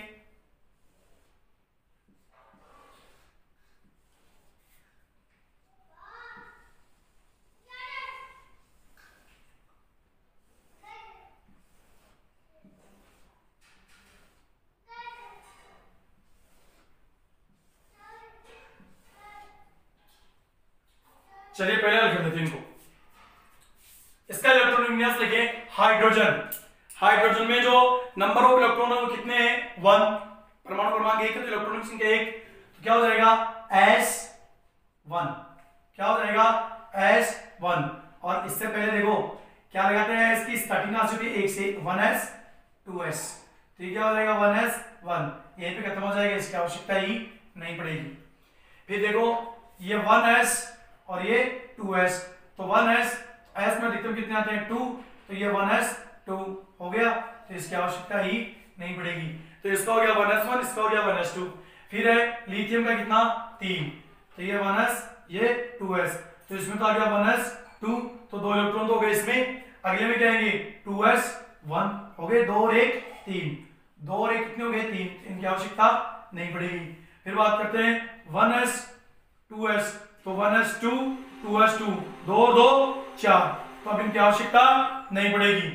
चलिए पहले लिख देते हैं इनको। इसका इलेक्ट्रॉनिक विन्यास लिखे हाइड्रोजन। हाइड्रोजन में जो नंबर ऑफ इलेक्ट्रॉन है वो कितने हैं, 1, परमाणु क्रमांक 1 है तो इलेक्ट्रॉनिक संख्या 1, तो क्या हो जाएगा S1, क्या हो जाएगा S1। और इससे पहले देखो क्या लगाते हैं, इसकी स्टार्टिंग राशि होती है 1 से, 1s 2s, तो ये क्या हो जाएगा 1s1, यहीं पे खत्म हो जाएगा, इसकी आवश्यकता ही नहीं पड़ेगी। फिर देखो ये 1s और ये 2s, तो 1s s में अधिकतम कितने आते हैं 2, तो ये 1s2 हो गया, तो इसकी आवश्यकता ही नहीं पड़ेगी। तो इसका हो गया 1s1, इसका हो गया 1s2। फिर है लिथियम का कितना 3, तो ये 1s ये 2s, तो इसमें तो आ गया 1s2, तो 2 इलेक्ट्रॉन तो हो गए इसमें। अगले में क्या आएंगे 2s1 हो गए, 2 और 1 3, 2 और 1 कितने हो गए 3, इनकी आवश्यकता नहीं पड़ेगी। फिर बात करते हैं 1s 2s, तो 1s2 2s2, 2 और 2 4, तो अब इनकी आवश्यकता नहीं पड़ेगी।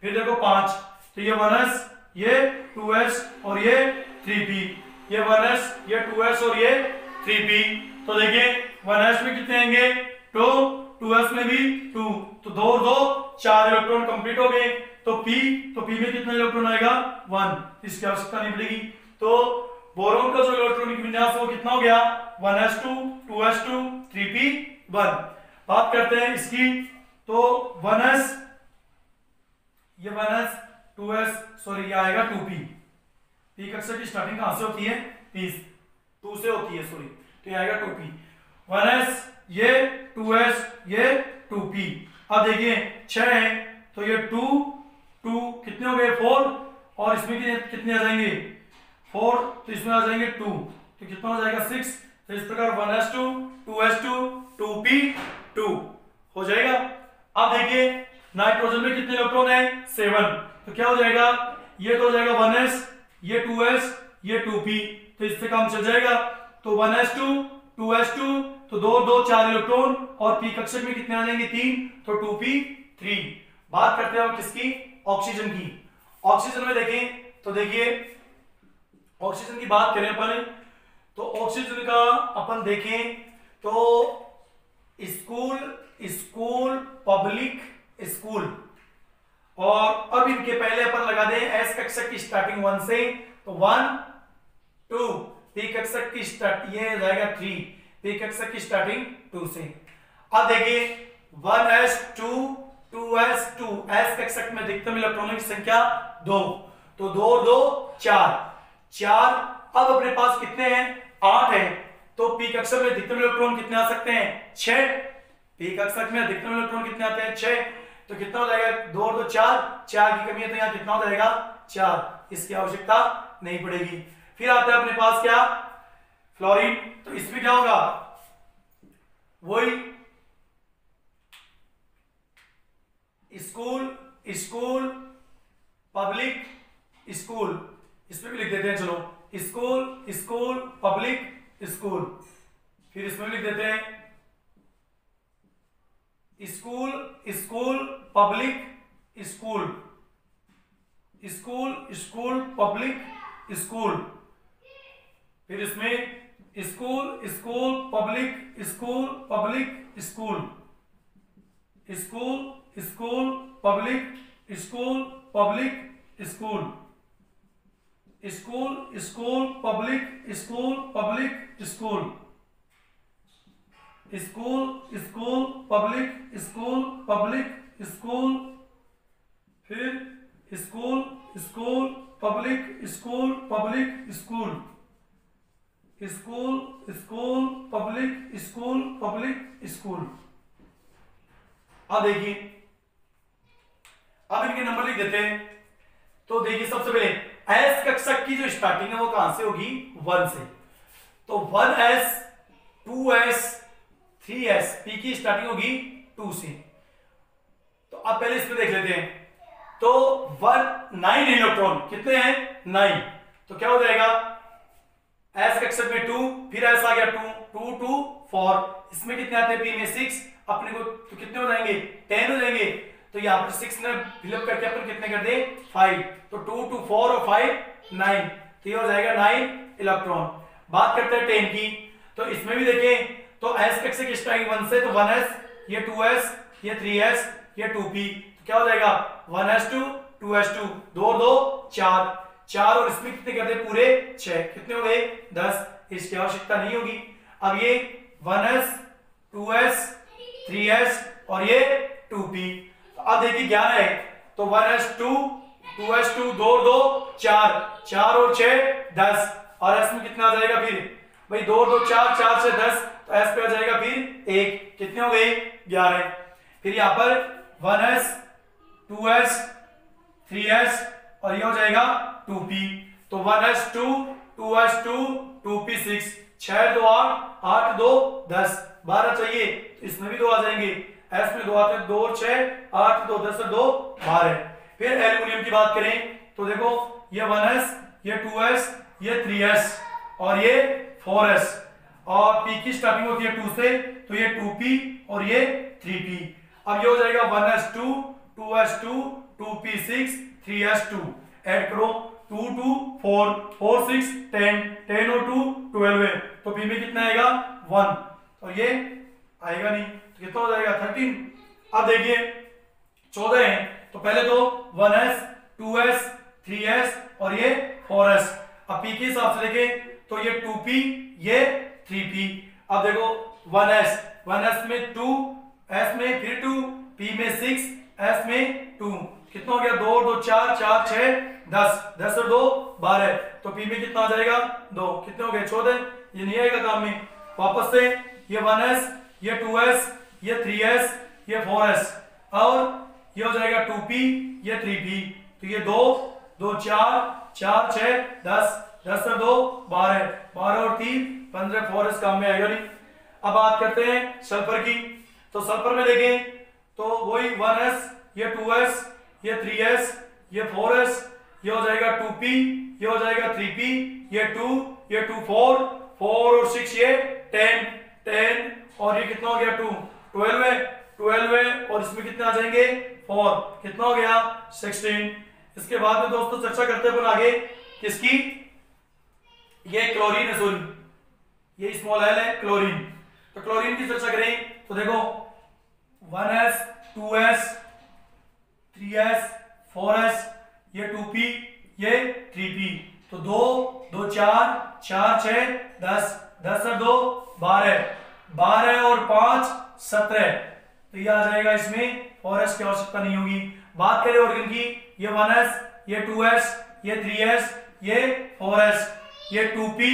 फिर देखो 5, तो ये 1s ये 2s और ये 3p, ये 1s ये 2s और ये 3p, तो देखिए 1s में कितने आएंगे 2, 2s में भी 2, तो 2 और 2 4 इलेक्ट्रॉन कंप्लीट हो गए। तो p में कितना इलेक्ट्रॉन आएगा 1, इसकी आवश्यकता नहीं पड़ेगी। तो बोरोन का जो इलेक्ट्रॉनिक विन्यास है वो कितना हो गया 1s2 2s2 3p1। बात करते हैं इसकी, तो 1s ये 1s 2s सॉरी ये आएगा 2p, p कक्षा की स्टार्टिंग कहां से होती है 2 से होती है सॉरी, तो ये आएगा 2p, 1s ये 2s ये 2p। अब देखिए 6 है तो ये 2 कितने हो गए 4, और इसमें कितने आ जाएंगे 4, तो इसमें आ जाएंगे 2, तो कितना हो जाएगा 6। तो इस प्रकार 1s2 2s2 2p2 हो जाएगा। अब देखिए नाइट्रोजन में कितने इलेक्ट्रॉन है 7, तो क्या हो जाएगा ये तो हो जाएगा 1s ये 2s ये 2p, तो इससे काम चल जाएगा। तो 1s2 2s2, तो 2 2 4 इलेक्ट्रॉन, और p कक्षक में कितने आ जाएंगे 3, तो 2p3। बात करते हैं हम किसकी ऑक्सीजन की। ऑक्सीजन में देखें तो देखिए ऑक्सीजन की बात करें अपन, तो ऑक्सीजन का अपन देखें तो स्कूल पब्लिक स्कूल, और अब इनके पहले अपन लगा दें एस कक्षक की स्टार्टिंग 1 से, तो 1 2, पी कक्षक की स्टार्ट ये जाएगा 3, पी कक्षक की स्टार्टिंग 2 से। अब देखिए 1s2 2s2, एस कक्षक में अधिकतम इलेक्ट्रॉनों की संख्या 2, तो 2 और 2 4। अब अपने पास कितने हैं 8 है, तो पी कक्षक में अधिकतम इलेक्ट्रॉन कितने आ सकते हैं 6, पी कक्षक में अधिकतम इलेक्ट्रॉन कितने आते हैं 6, तो कितना हो जाएगा 2 और 2 4 की कमी है, तो यहाँ कितना हो जाएगा 4, इसकी आवश्यकता नहीं पड़ेगी। फिर आता है अपने पास क्या फ्लोरीन, तो इसमें क्या होगा वही स्कूल पब्लिक स्कूल, इसमें भी लिख देते हैं, चलो स्कूल पब्लिक स्कूल। फिर इसमें लिख देते हैं school, school, public, school, school, school, public, school. फिर इसमें school, school, public, school, public, school, school, school, public, school, public, school, school, school, public, school, public, school, school, school, public, school, public, school. फिर school, school, public, school, public, school, school, school, public, school, public, school. अब देखिए, अब इनके number लिख देते हैं। तो देखिए सबसे पहले एस कक्षक की जो स्टार्टिंग है वो कहां से होगी? 1 से। तो 1s, 2s, 3s, पी की स्टार्टिंग होगी 2 से। तो अब पहले इसमें देख लेते हैं। तो 9 इलेक्ट्रॉन कितने हैं? 9। तो क्या हो जाएगा? एस कक्षक में 2, फिर एस आ गया 2, 2, 2, 4। इसमें कितने आते हैं? पी में 6। अपने को तो कितने हो जाएंगे? 10 हो जाएंगे। तो यहाँ पर 6 ने फिलअप करके अपन कितने कर दे? 5। तो 2, 2, 4 और 5 9। तो ये हो जाएगा 9 इलेक्ट्रॉन। बात करते हैं 10 की। तो इसमें भी देखें तो एस कक्षक की स्टार्टिंग 1 से, तो 1s, ये 2s, ये 3s, ये 2p। तो क्या हो जाएगा? 1s2, 2s2, 2 और 2 4, 4 और इसमें कितने कर दे? पूरे 6। कितने हो गए? 10। इसकी आवश्यकता नहीं होगी। अब ये 1s, 2s, 3s और ये 2p। अब देखिए 11 है। तो 1s2, 2s2, 2 और 2 4, 4 और 6 10। और s में कितना आ जाएगा फिर? भाई 2 और 2 4, 4 से 10। तो s पे आ जाएगा फिर 1। कितने हो गए? 11। फिर यहाँ पर 1s, 2s, 3s और ये हो जाएगा 2p। तो 1s2, 2s2, 2p6, 6 2 8, 8 2 10, 12 चाहिए। तो इसमें भी 2 आ जाएंगे। एस में 2 आते हैं, 2 और 6, 8 2 10 और 2 12। फिर एल्युमिनियम की बात करें तो देखो ये 1s, ये 2s, ये 3s और ये 4s। और p की स्टार्टिंग होती है 2 से, तो ये 2p और ये 3p। अब ये हो जाएगा 1s2, 2s2, 2p6, 3s2। Add करो 2 2 4, 4 6 10, 10 और 2 12 है। तो p में कितना आएगा? 1। तो ये आएगा नहीं। तो कितना हो जाएगा? 13। अब देखिए 14 है। तो पहले तो 1s, 2s, 3s और ये 4s। अब p के हिसाब से देखें तो ये 2p, ये 3p। अब देखो 1s, 1s में 2, s में फिर 2, p में 6, s में 2। कितना हो गया? 2 और 2 4, 4 6 10, 10 और 2 12। तो p में कितना आ जाएगा? 2। कितने हो गए? 14। ये नहीं आएगा काम में। वापस से ये 1s, ये 2s, ये 3s, ये 4s और ये हो जाएगा 2p, ये 3p। तो ये 2 2 4, 4 6 10, 10 और 2 12, 12 और 3 15, 4s काम में आएगा नहीं। अब बात करते हैं सल्फर की। तो सल्फर में देखें तो वही 1s, ये 2s, ये 3s, ये 4s, ये हो जाएगा 2p, ये हो जाएगा 3p, ये 2, ये 2 4, 4 और 6 ये 10, 10 और ये कितना हो गया? 2 12 है, 12 है और इसमें कितने आ जाएंगे? 4। कितना हो गया? 16। इसके बाद में दोस्तों चर्चा करते हैं आगे किसकी? ये क्लोरीन है, सॉरी ये स्मॉल एल है, क्लोरीन। तो क्लोरीन की चर्चा करें तो देखो 1s, 2s, 3s, 4s, ये 2p, ये 3p। तो 2 2 4, 4 6 10, 10 और 2 12, 12 और 5 17। तो ये आ जाएगा इसमें। 4s की आवश्यकता नहीं होगी। बात करें ऑर्गन की, ये 1s, ये 2s, ये 3s, ये 4s, ये 2p,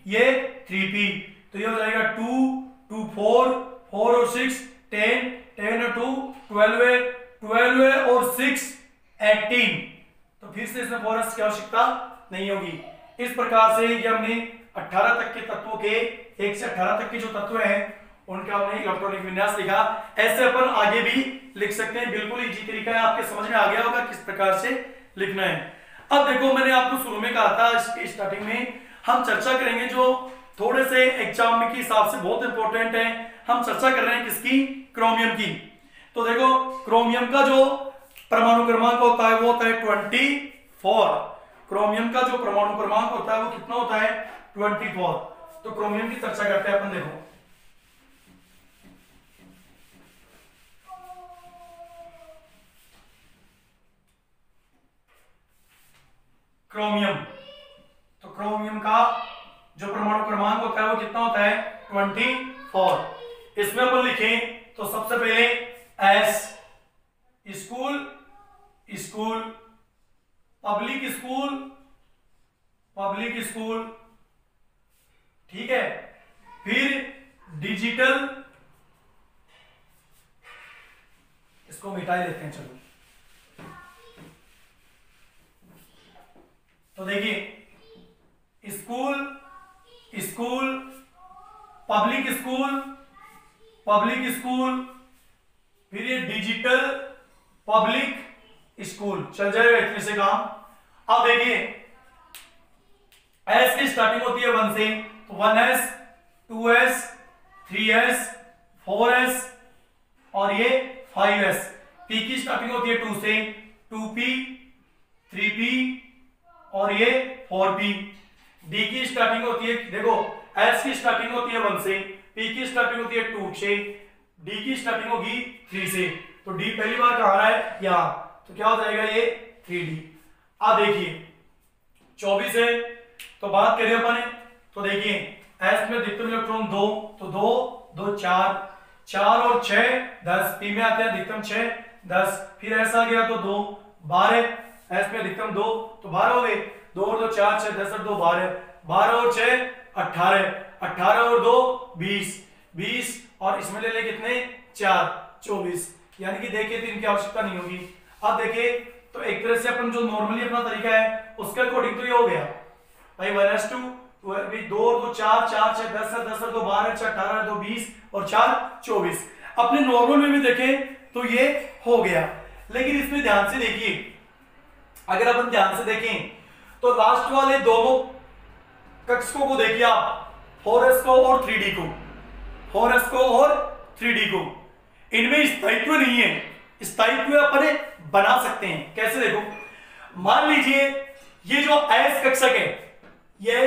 ये 3p। तो ये हो जाएगा 2 2 4, 4 और 6 10, 10 और 2 12, 12 और 6 18। तो फिर से इसमें 4s की आवश्यकता नहीं होगी। इस प्रकार से ये हमने 18 तक के तत्वों के 1 से 18 तक के जो तत्व हैं उनका हमने इलेक्ट्रॉनिक विन्यास लिखा। ऐसे अपन आगे भी लिख सकते हैं। बिल्कुल इजी तरीका है, आपके समझ में आ गया होगा किस प्रकार से लिखना है। अब देखो मैंने आपको शुरू में कहा था इसके स्टार्टिंग में हम चर्चा करेंगे जो थोड़े से एग्जाम के हिसाब से बहुत इंपॉर्टेंट है। हम चर्चा कर रहे हैं किसकी? क्रोमियम की। तो देखो क्रोमियम का जो परमाणु क्रमांक होता है वो होता है 24। क्रोमियम का जो परमाणु क्रमांक होता है वो कितना होता है 24। तो क्रोमियम की चर्चा करते हैं अपन। देखो क्रोमियम, तो क्रोमियम का जो परमाणु क्रमांक होता है वो कितना होता है 24। इसमें अपन लिखें तो सबसे पहले S, school school, public school public school, ठीक है। फिर डिजिटल, इसको मिटा ही देते हैं चलो। तो देखिए school school, public school public school, फिर ये डिजिटल पब्लिक स्कूल, चल जाएगा इतने से काम। अब देखिए एस की स्टार्टिंग होती है 1 से, तो 1s 2s 3s 4s और ये 5s। पी की स्टार्टिंग होती है 2 से, 2p 3p और ये 4p। डी की स्टार्टिंग होती है, देखो एस की स्टार्टिंग होती है 1 से, पी की स्टार्टिंग होती है 2 से, डी की स्टार्टिंग होगी 3 से। तो डी पहली बार कहा रहा है यहां, तो क्या हो जाएगा ये 3d। अब देखिए 24 है, तो बात करें अपन, तो देखिए एस में अधिकतम इलेक्ट्रॉन 2, तो 2 2 4, 4 और 6 10, पी में आते हैं अधिकतम 6 10, फिर ऐसा आ गया तो 2 12, एस में अधिकतम 2 तो 12 हो गए, 2 और 2 4 6 10 और 2 12, 12 और 6 18, 18 और 2 20, 20 और इसमें ले ले कितने 4 24, यानी कि देखिए 3 की आवश्यकता नहीं होगी। अब देखिए तो एक तरह से अपन जो नॉर्मली अपना तरीका है उसके अकॉर्डिंग तो ये हो गया भाई 1s2 2 और 2 4 4 6 10 10 और 2 12 6 18 2 20 और 4 24। अपने नॉर्मल में भी देखें तो ये हो गया। लेकिन इसमें ध्यान से देखिए, अगर अपन ध्यान से देखें तो लास्ट वाले दोनों कक्षकों को देखिए आप, 4s को और 3d को, 4s को और 3d को, इनमें स्थायित्व नहीं है। स्थायित्व अपन बना सकते हैं कैसे, देखो मान लीजिए ये जो s कक्षक है, ये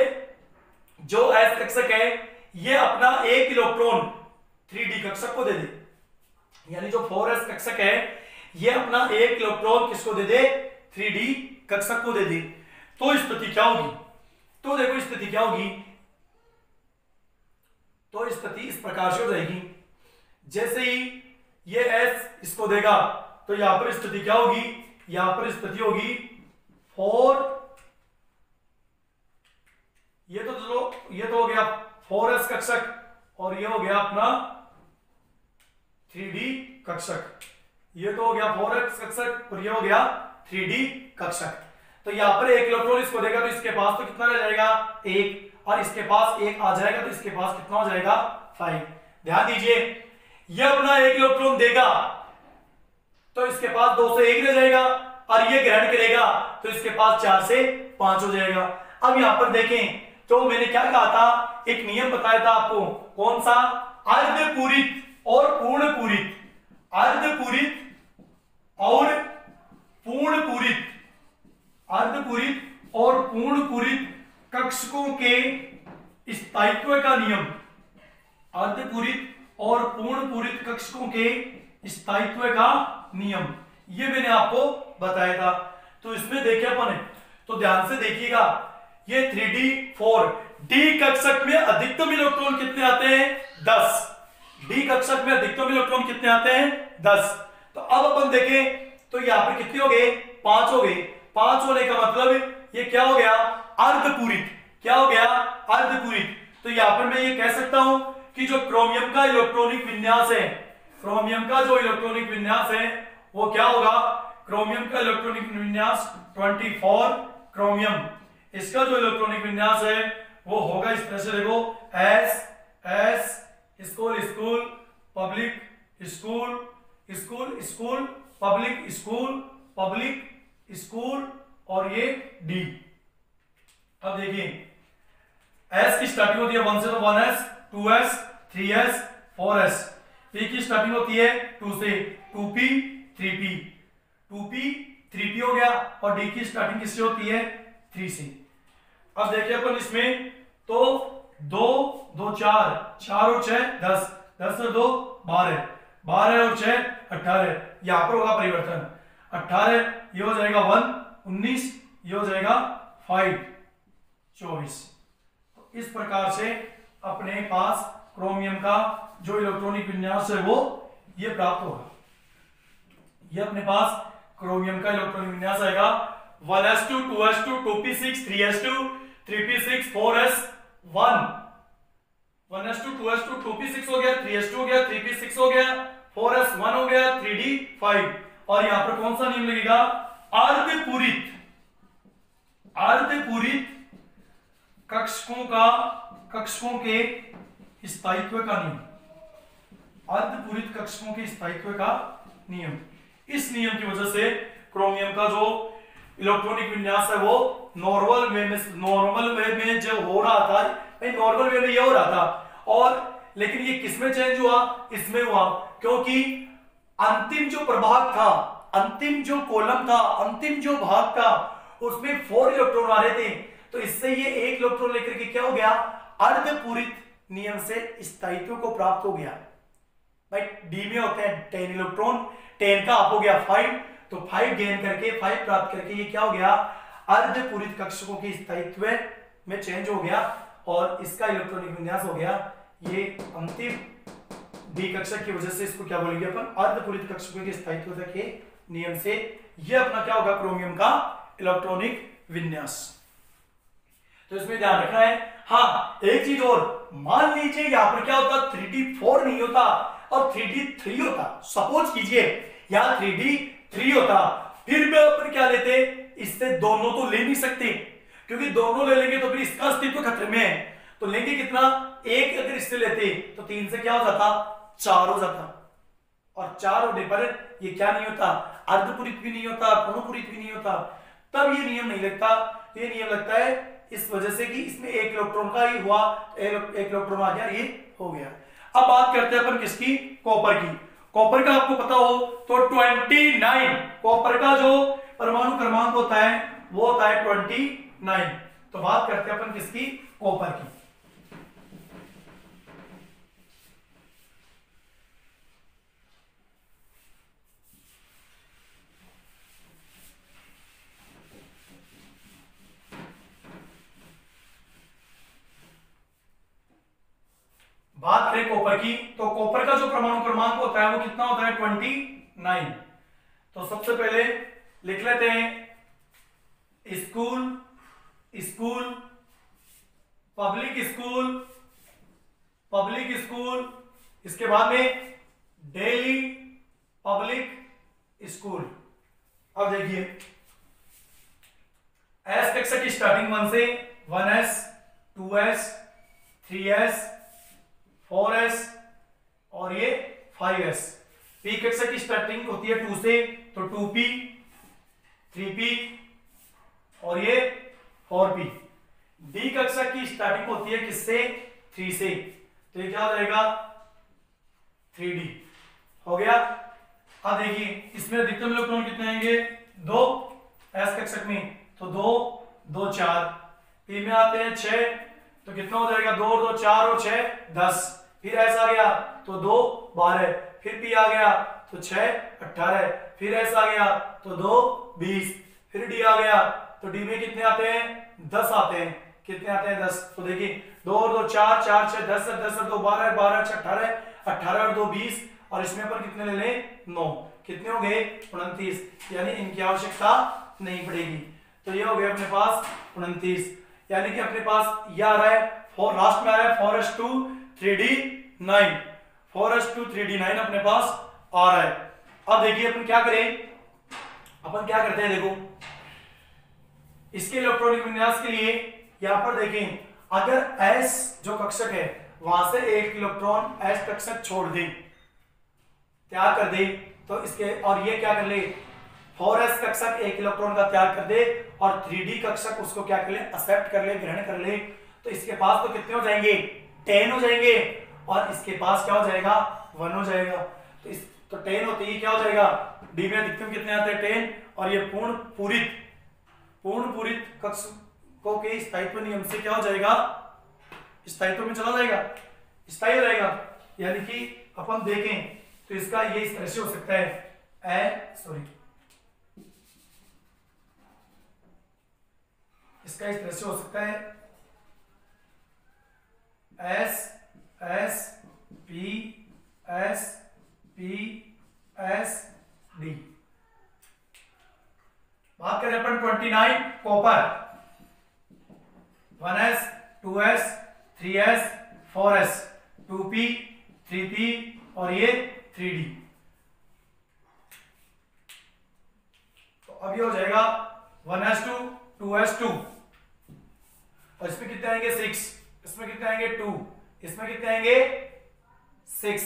जो s कक्षक है ये अपना एक इलेक्ट्रॉन 3d कक्षक को दे दे, यानी जो 4s कक्षक है ये अपना एक इलेक्ट्रॉन किसको दे दे 3d कक्षक को दे दे, तो स्थिति क्या होगी। तो देखो स्थिति क्या होगी, तो स्थिति इस प्रकार से हो जाएगी, जैसे ही ये s इसको देगा तो यहां पर स्थिति क्या होगी, यहां पर स्थिति होगी 4, ये तो हो गया 4s कक्षक और ये हो गया अपना 3d कक्षक, ये तो हो गया 4s कक्षक और ये हो गया 3d कक्षक। तो यहां पर एक इलेक्ट्रॉन इसको देगा तो इसके पास तो कितना रह जाएगा 1, और इसके पास 1 आ जाएगा तो इसके पास कितना हो जाएगा 5। ध्यान दीजिए ये अपना एक इलेक्ट्रॉन देगा तो इसके पास 2 से 1 रह जाएगा, और ये ग्रहण करेगा तो इसके पास 4 से 5 हो जाएगा। अब यहां पर देखें तो मैंने क्या कहा था, एक नियम बताया था आपको, कौन सा, अर्धपूरित और पूर्णपूरित, अर्धपूरित और पूर्णपूरित, अर्धपूरित और पूर्णपूरित कक्षकों के स्थायित्व का नियम, अर्धपूरित और पूर्णपूरित कक्षकों के स्थायित्व का नियम, ये मैंने आपको बताया था। तो इसमें देखे अपन, तो ध्यान से देखिएगा, ये 3d4 डी कक्षक में अधिकतम इलेक्ट्रॉन कितने आते हैं 10, डी कक्षक में अधिकतम इलेक्ट्रॉन कितने आते हैं 10। तो अब अपन देखें तो यहां पर कितने हो गए 5 हो गए, 5 होने का मतलब ये क्या हो गया अर्धपूरित, क्या हो गया अर्धपूरित। तो यहां पर मैं ये कह सकता हूं कि जो क्रोमियम का इलेक्ट्रॉनिक विन्यास है, क्रोमियम का जो इलेक्ट्रॉनिक विन्यास है वो क्या होगा, क्रोमियम का इलेक्ट्रॉनिक विन्यास 24 क्रोमियम, इसका जो इलेक्ट्रॉनिक विन्यास है वो होगा इस तरह से, देखो S S school school public school school school public school public school और ये डी। अब देखिए एस की स्टार्टिंग होती है 1 से, तो 1s 2s 3s 4s, P की स्टार्टिंग होती है 2 से, 2p 3p 2p 3p हो गया और d की स्टार्टिंग किससे होती है 3 से। अब देखिए अपन इसमें तो 2 2 4 4 और 6 10 10 और 2 12 12 और 6 18 यहां पर होगा परिवर्तन 18 ये हो जाएगा 1 19 ये हो जाएगा 5 24। तो इस प्रकार से अपने पास क्रोमियम का जो इलेक्ट्रॉनिक विन्यास है वो ये प्राप्त होगा। ये अपने पास क्रोमियम का इलेक्ट्रॉनिक विन्यास आएगा 1s2 2s2 2p6 3s2 3p6 4s1 1s2 2s2 2p6 हो गया 3s2 हो गया 3p6 हो गया 4s1 हो गया 3d5 और यहां पर कौन सा नियम लगेगा अर्धपूरित कक्षकों के स्थायित्व का नियम अर्धपूरित कक्षकों के स्थायित्व का नियम। इस नियम की वजह से क्रोमियम का जो इलेक्ट्रॉनिक विन्यास है वो नॉर्मल वे में जो हो रहा था नॉर्मल वे में ये हो रहा था और लेकिन ये किसमें चेंज हुआ इसमें हुआ क्योंकि अंतिम जो प्रभाग था अंतिम जो कॉलम था अंतिम जो भाग था उसमें 4 इलेक्ट्रॉन आ रहे थे तो इससे ये एक इलेक्ट्रॉन लेकर के क्या हो गया अर्धपूरित नियम से स्थायित्व को प्राप्त हो गया। भाई डी में होते हैं 10 इलेक्ट्रॉन 10 का आप हो गया 5 तो 5 गेन करके 5 प्राप्त करके ये क्या हो गया अर्धपूरित कक्षकों के स्थायित्व में चेंज हो गया और इसका इलेक्ट्रॉनिक विन्यास हो गया ये अंतिम डी कक्षक की वजह से इसको क्या बोलेंगे अपन अर्धपूरित कक्षकों के स्थायित्व के नियम से ये अपना क्या होगा क्रोमियम का इलेक्ट्रॉनिक विन्यास। तो इसमें ध्यान रखना है। हाँ एक चीज और मान लीजिए यहां पर क्या होता 3d4 नहीं होता और 3d3 होता सपोज कीजिए यहां 3d3 होता फिर भी अपन क्या लेते इससे दोनों तो ले नहीं सकते क्योंकि दोनों ले लेंगे तो फिर इसका अस्तित्व खतरे में है तो लेंगे कितना एक अगर इससे लेते तो 3 से क्या हो जाता 4 हो जाता और 4 होने पर ये क्या नहीं होता अर्धपूरित भी नहीं होता पूर्णपूरित भी नहीं होता तब ये नियम नहीं लगता। ये नियम लगता है इस वजह से कि इसमें एक इलेक्ट्रॉन का ही हुआ एक इलेक्ट्रॉन आ गया ये हो गया। अब बात करते हैं अपन किसकी कॉपर की। कॉपर का आपको पता हो तो 29 कॉपर का जो परमाणु क्रमांक होता है वो होता है 29। तो बात करते हैं अपन किसकी कॉपर की। बात करें कॉपर की तो कॉपर का जो परमाणु क्रमांक होता है वो कितना होता है 29। तो सबसे पहले लिख लेते हैं स्कूल पब्लिक स्कूल इसके बाद में डेली पब्लिक स्कूल। अब देखिए एस कक्षक की स्टार्टिंग 1 से 1s 2s 3s 4s और ये 5s। पी कक्षक की स्टार्टिंग होती है 2 से तो 2p 3p और ये 4p। डी कक्षक की स्टार्टिंग होती है किससे 3 से तो ये क्या हो जाएगा 3d हो गया। अब देखिए इसमें अधिकतम इलेक्ट्रॉन कितने आएंगे 2 एस कक्षक में तो 2 2 4 पी में आते हैं 6 तो कितना हो जाएगा 2 2 4 और 6 10 फिर ऐसा आ गया तो 2 12 फिर पी आ गया तो 6 18 फिर ऐसा आ गया तो 2 20 फिर डी आ गया तो डी में कितने आते हैं 10 आते हैं कितने आते हैं 10। तो देखिए 2 2 4 4 6 10 10 2 12 12 6 18 18 और 2 20 और इसमें पर कितने ले लें 9 कितने हो गए 29 यानी इनकी आवश्यकता नहीं पड़ेगी। तो ये हो गया अपने पास 29 यानी कि अपने पास ये आ रहा है लास्ट में आ रहा है 4s2 3d9 4s2 3d9 अपने पास आ रहा है। अब देखिए अपन क्या करें अपन क्या करते हैं देखो इसके इलेक्ट्रॉनिक विन्यास के लिए यहां पर देखें अगर s जो कक्षक है वहां से एक इलेक्ट्रॉन s कक्षक छोड़ दे त्याग कर दे तो इसके और ये क्या कर ले 4s कक्षक एक इलेक्ट्रॉन का त्याग कर दे और 3d कक्षक उसको क्या कर ले एक्सेप्ट कर ले ग्रहण कर ले तो इसके पास तो कितने हो जाएंगे 10 हो जाएंगे और इसके पास क्या हो जाएगा 1 हो जाएगा। तो तो 10 होते ही क्या हो जाएगा, डी में अधिकतम कितने आते हैं 10, और ये पूर्ण पूरित कक्षकों के स्थायित्व नियम से क्या हो जाएगा, स्थायित्व में चला जाएगा, स्थायी हो जाएगा। यानी कि अपन देखें तो इसका ये इस तरह से हो सकता है इसका इस तरह से हो सकता है S S P S D. बात करें अपन 29 copper 1s 2s 3s 4s 2p 3p और ये 3d। तो अब ये हो जाएगा 1s2 2s2 और इसमें कितने आएंगे 6, इसमें कितने आएंगे 2, इसमें कितने आएंगे 6।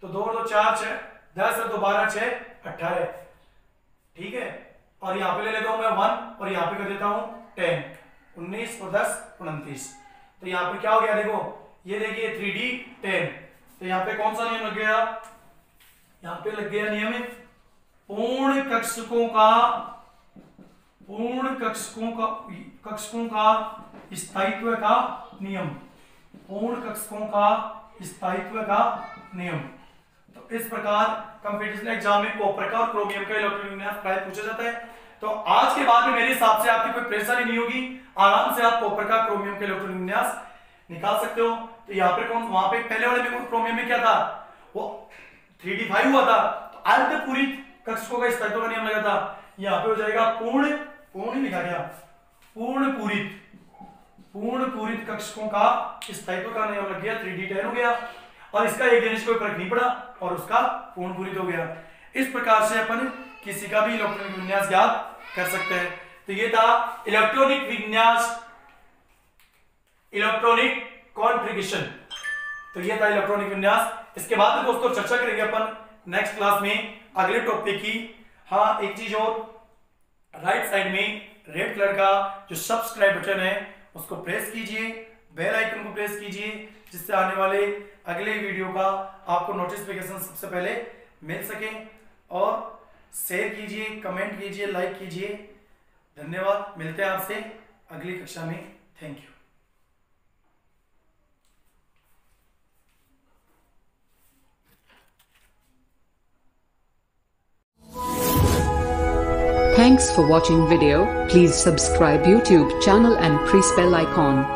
तो 2 और 2 4 6 10 और 2 12 6 18। ठीक है, और यहां पे ले लेता हूं मैं 1 और यहां पे कर देता हूं 10 19 और 10 29। तो यहां पे क्या हो गया, देखो ये देखिए 3d 10। तो यहां पे कौन सा नियम लग गया, यहां पे लग गया नियम पूर्ण कक्षकों का स्थायित्व का नियम, पूर्ण कक्षकों का स्थायित्व का नियम। तो इस प्रकार कंपटीशन एग्जाम में कॉपर का और क्रोमियम का इलेक्ट्रॉनिक विन्यास प्राय पूछा जाता है। तो आज के बाद में मेरे हिसाब से आपकी कोई परेशानी नहीं होगी, आराम से आप कॉपर का क्रोमियम का इलेक्ट्रॉनिक विन्यास निकाल सकते हो। तो यहाँ पे वहां पे पहले वाले में क्रोमियम में क्या था, वो 3d5 हुआ था, तो अर्धपूरित कक्षकों का स्थायित्व का नियम लगा था। यहाँ पे हो जाएगा पूर्ण ही लिखा गया, पूर्ण पूरित कक्षकों का स्थायित्व का नियम लग गया, 3d10 हो गया, और इसका एक देने से कोई फर्क नहीं पड़ा और उसका पूर्ण पूरित हो गया। इस प्रकार से अपन किसी का भी इलेक्ट्रॉनिक विन्यास ज्ञात कर सकते हैं। तो ये था इलेक्ट्रॉनिक विन्यास, इलेक्ट्रॉनिक कॉन्फ़िगरेशन। तो ये था इलेक्ट्रॉनिक विन्यास। इसके बाद में दोस्तों चर्चा करेंगे अपन नेक्स्ट क्लास में अगले टॉपिक की। हाँ, एक चीज और, राइट साइड में रेड कलर का जो सब्सक्राइब बटन है उसको प्रेस कीजिए, बेल आइकन को प्रेस कीजिए, जिससे आने वाले अगले वीडियो का आपको नोटिफिकेशन सबसे पहले मिल सके। और शेयर कीजिए, कमेंट कीजिए, लाइक कीजिए। धन्यवाद, मिलते हैं आपसे अगली कक्षा में। Thank you. Thanks for watching video. Please subscribe YouTube channel and press bell icon.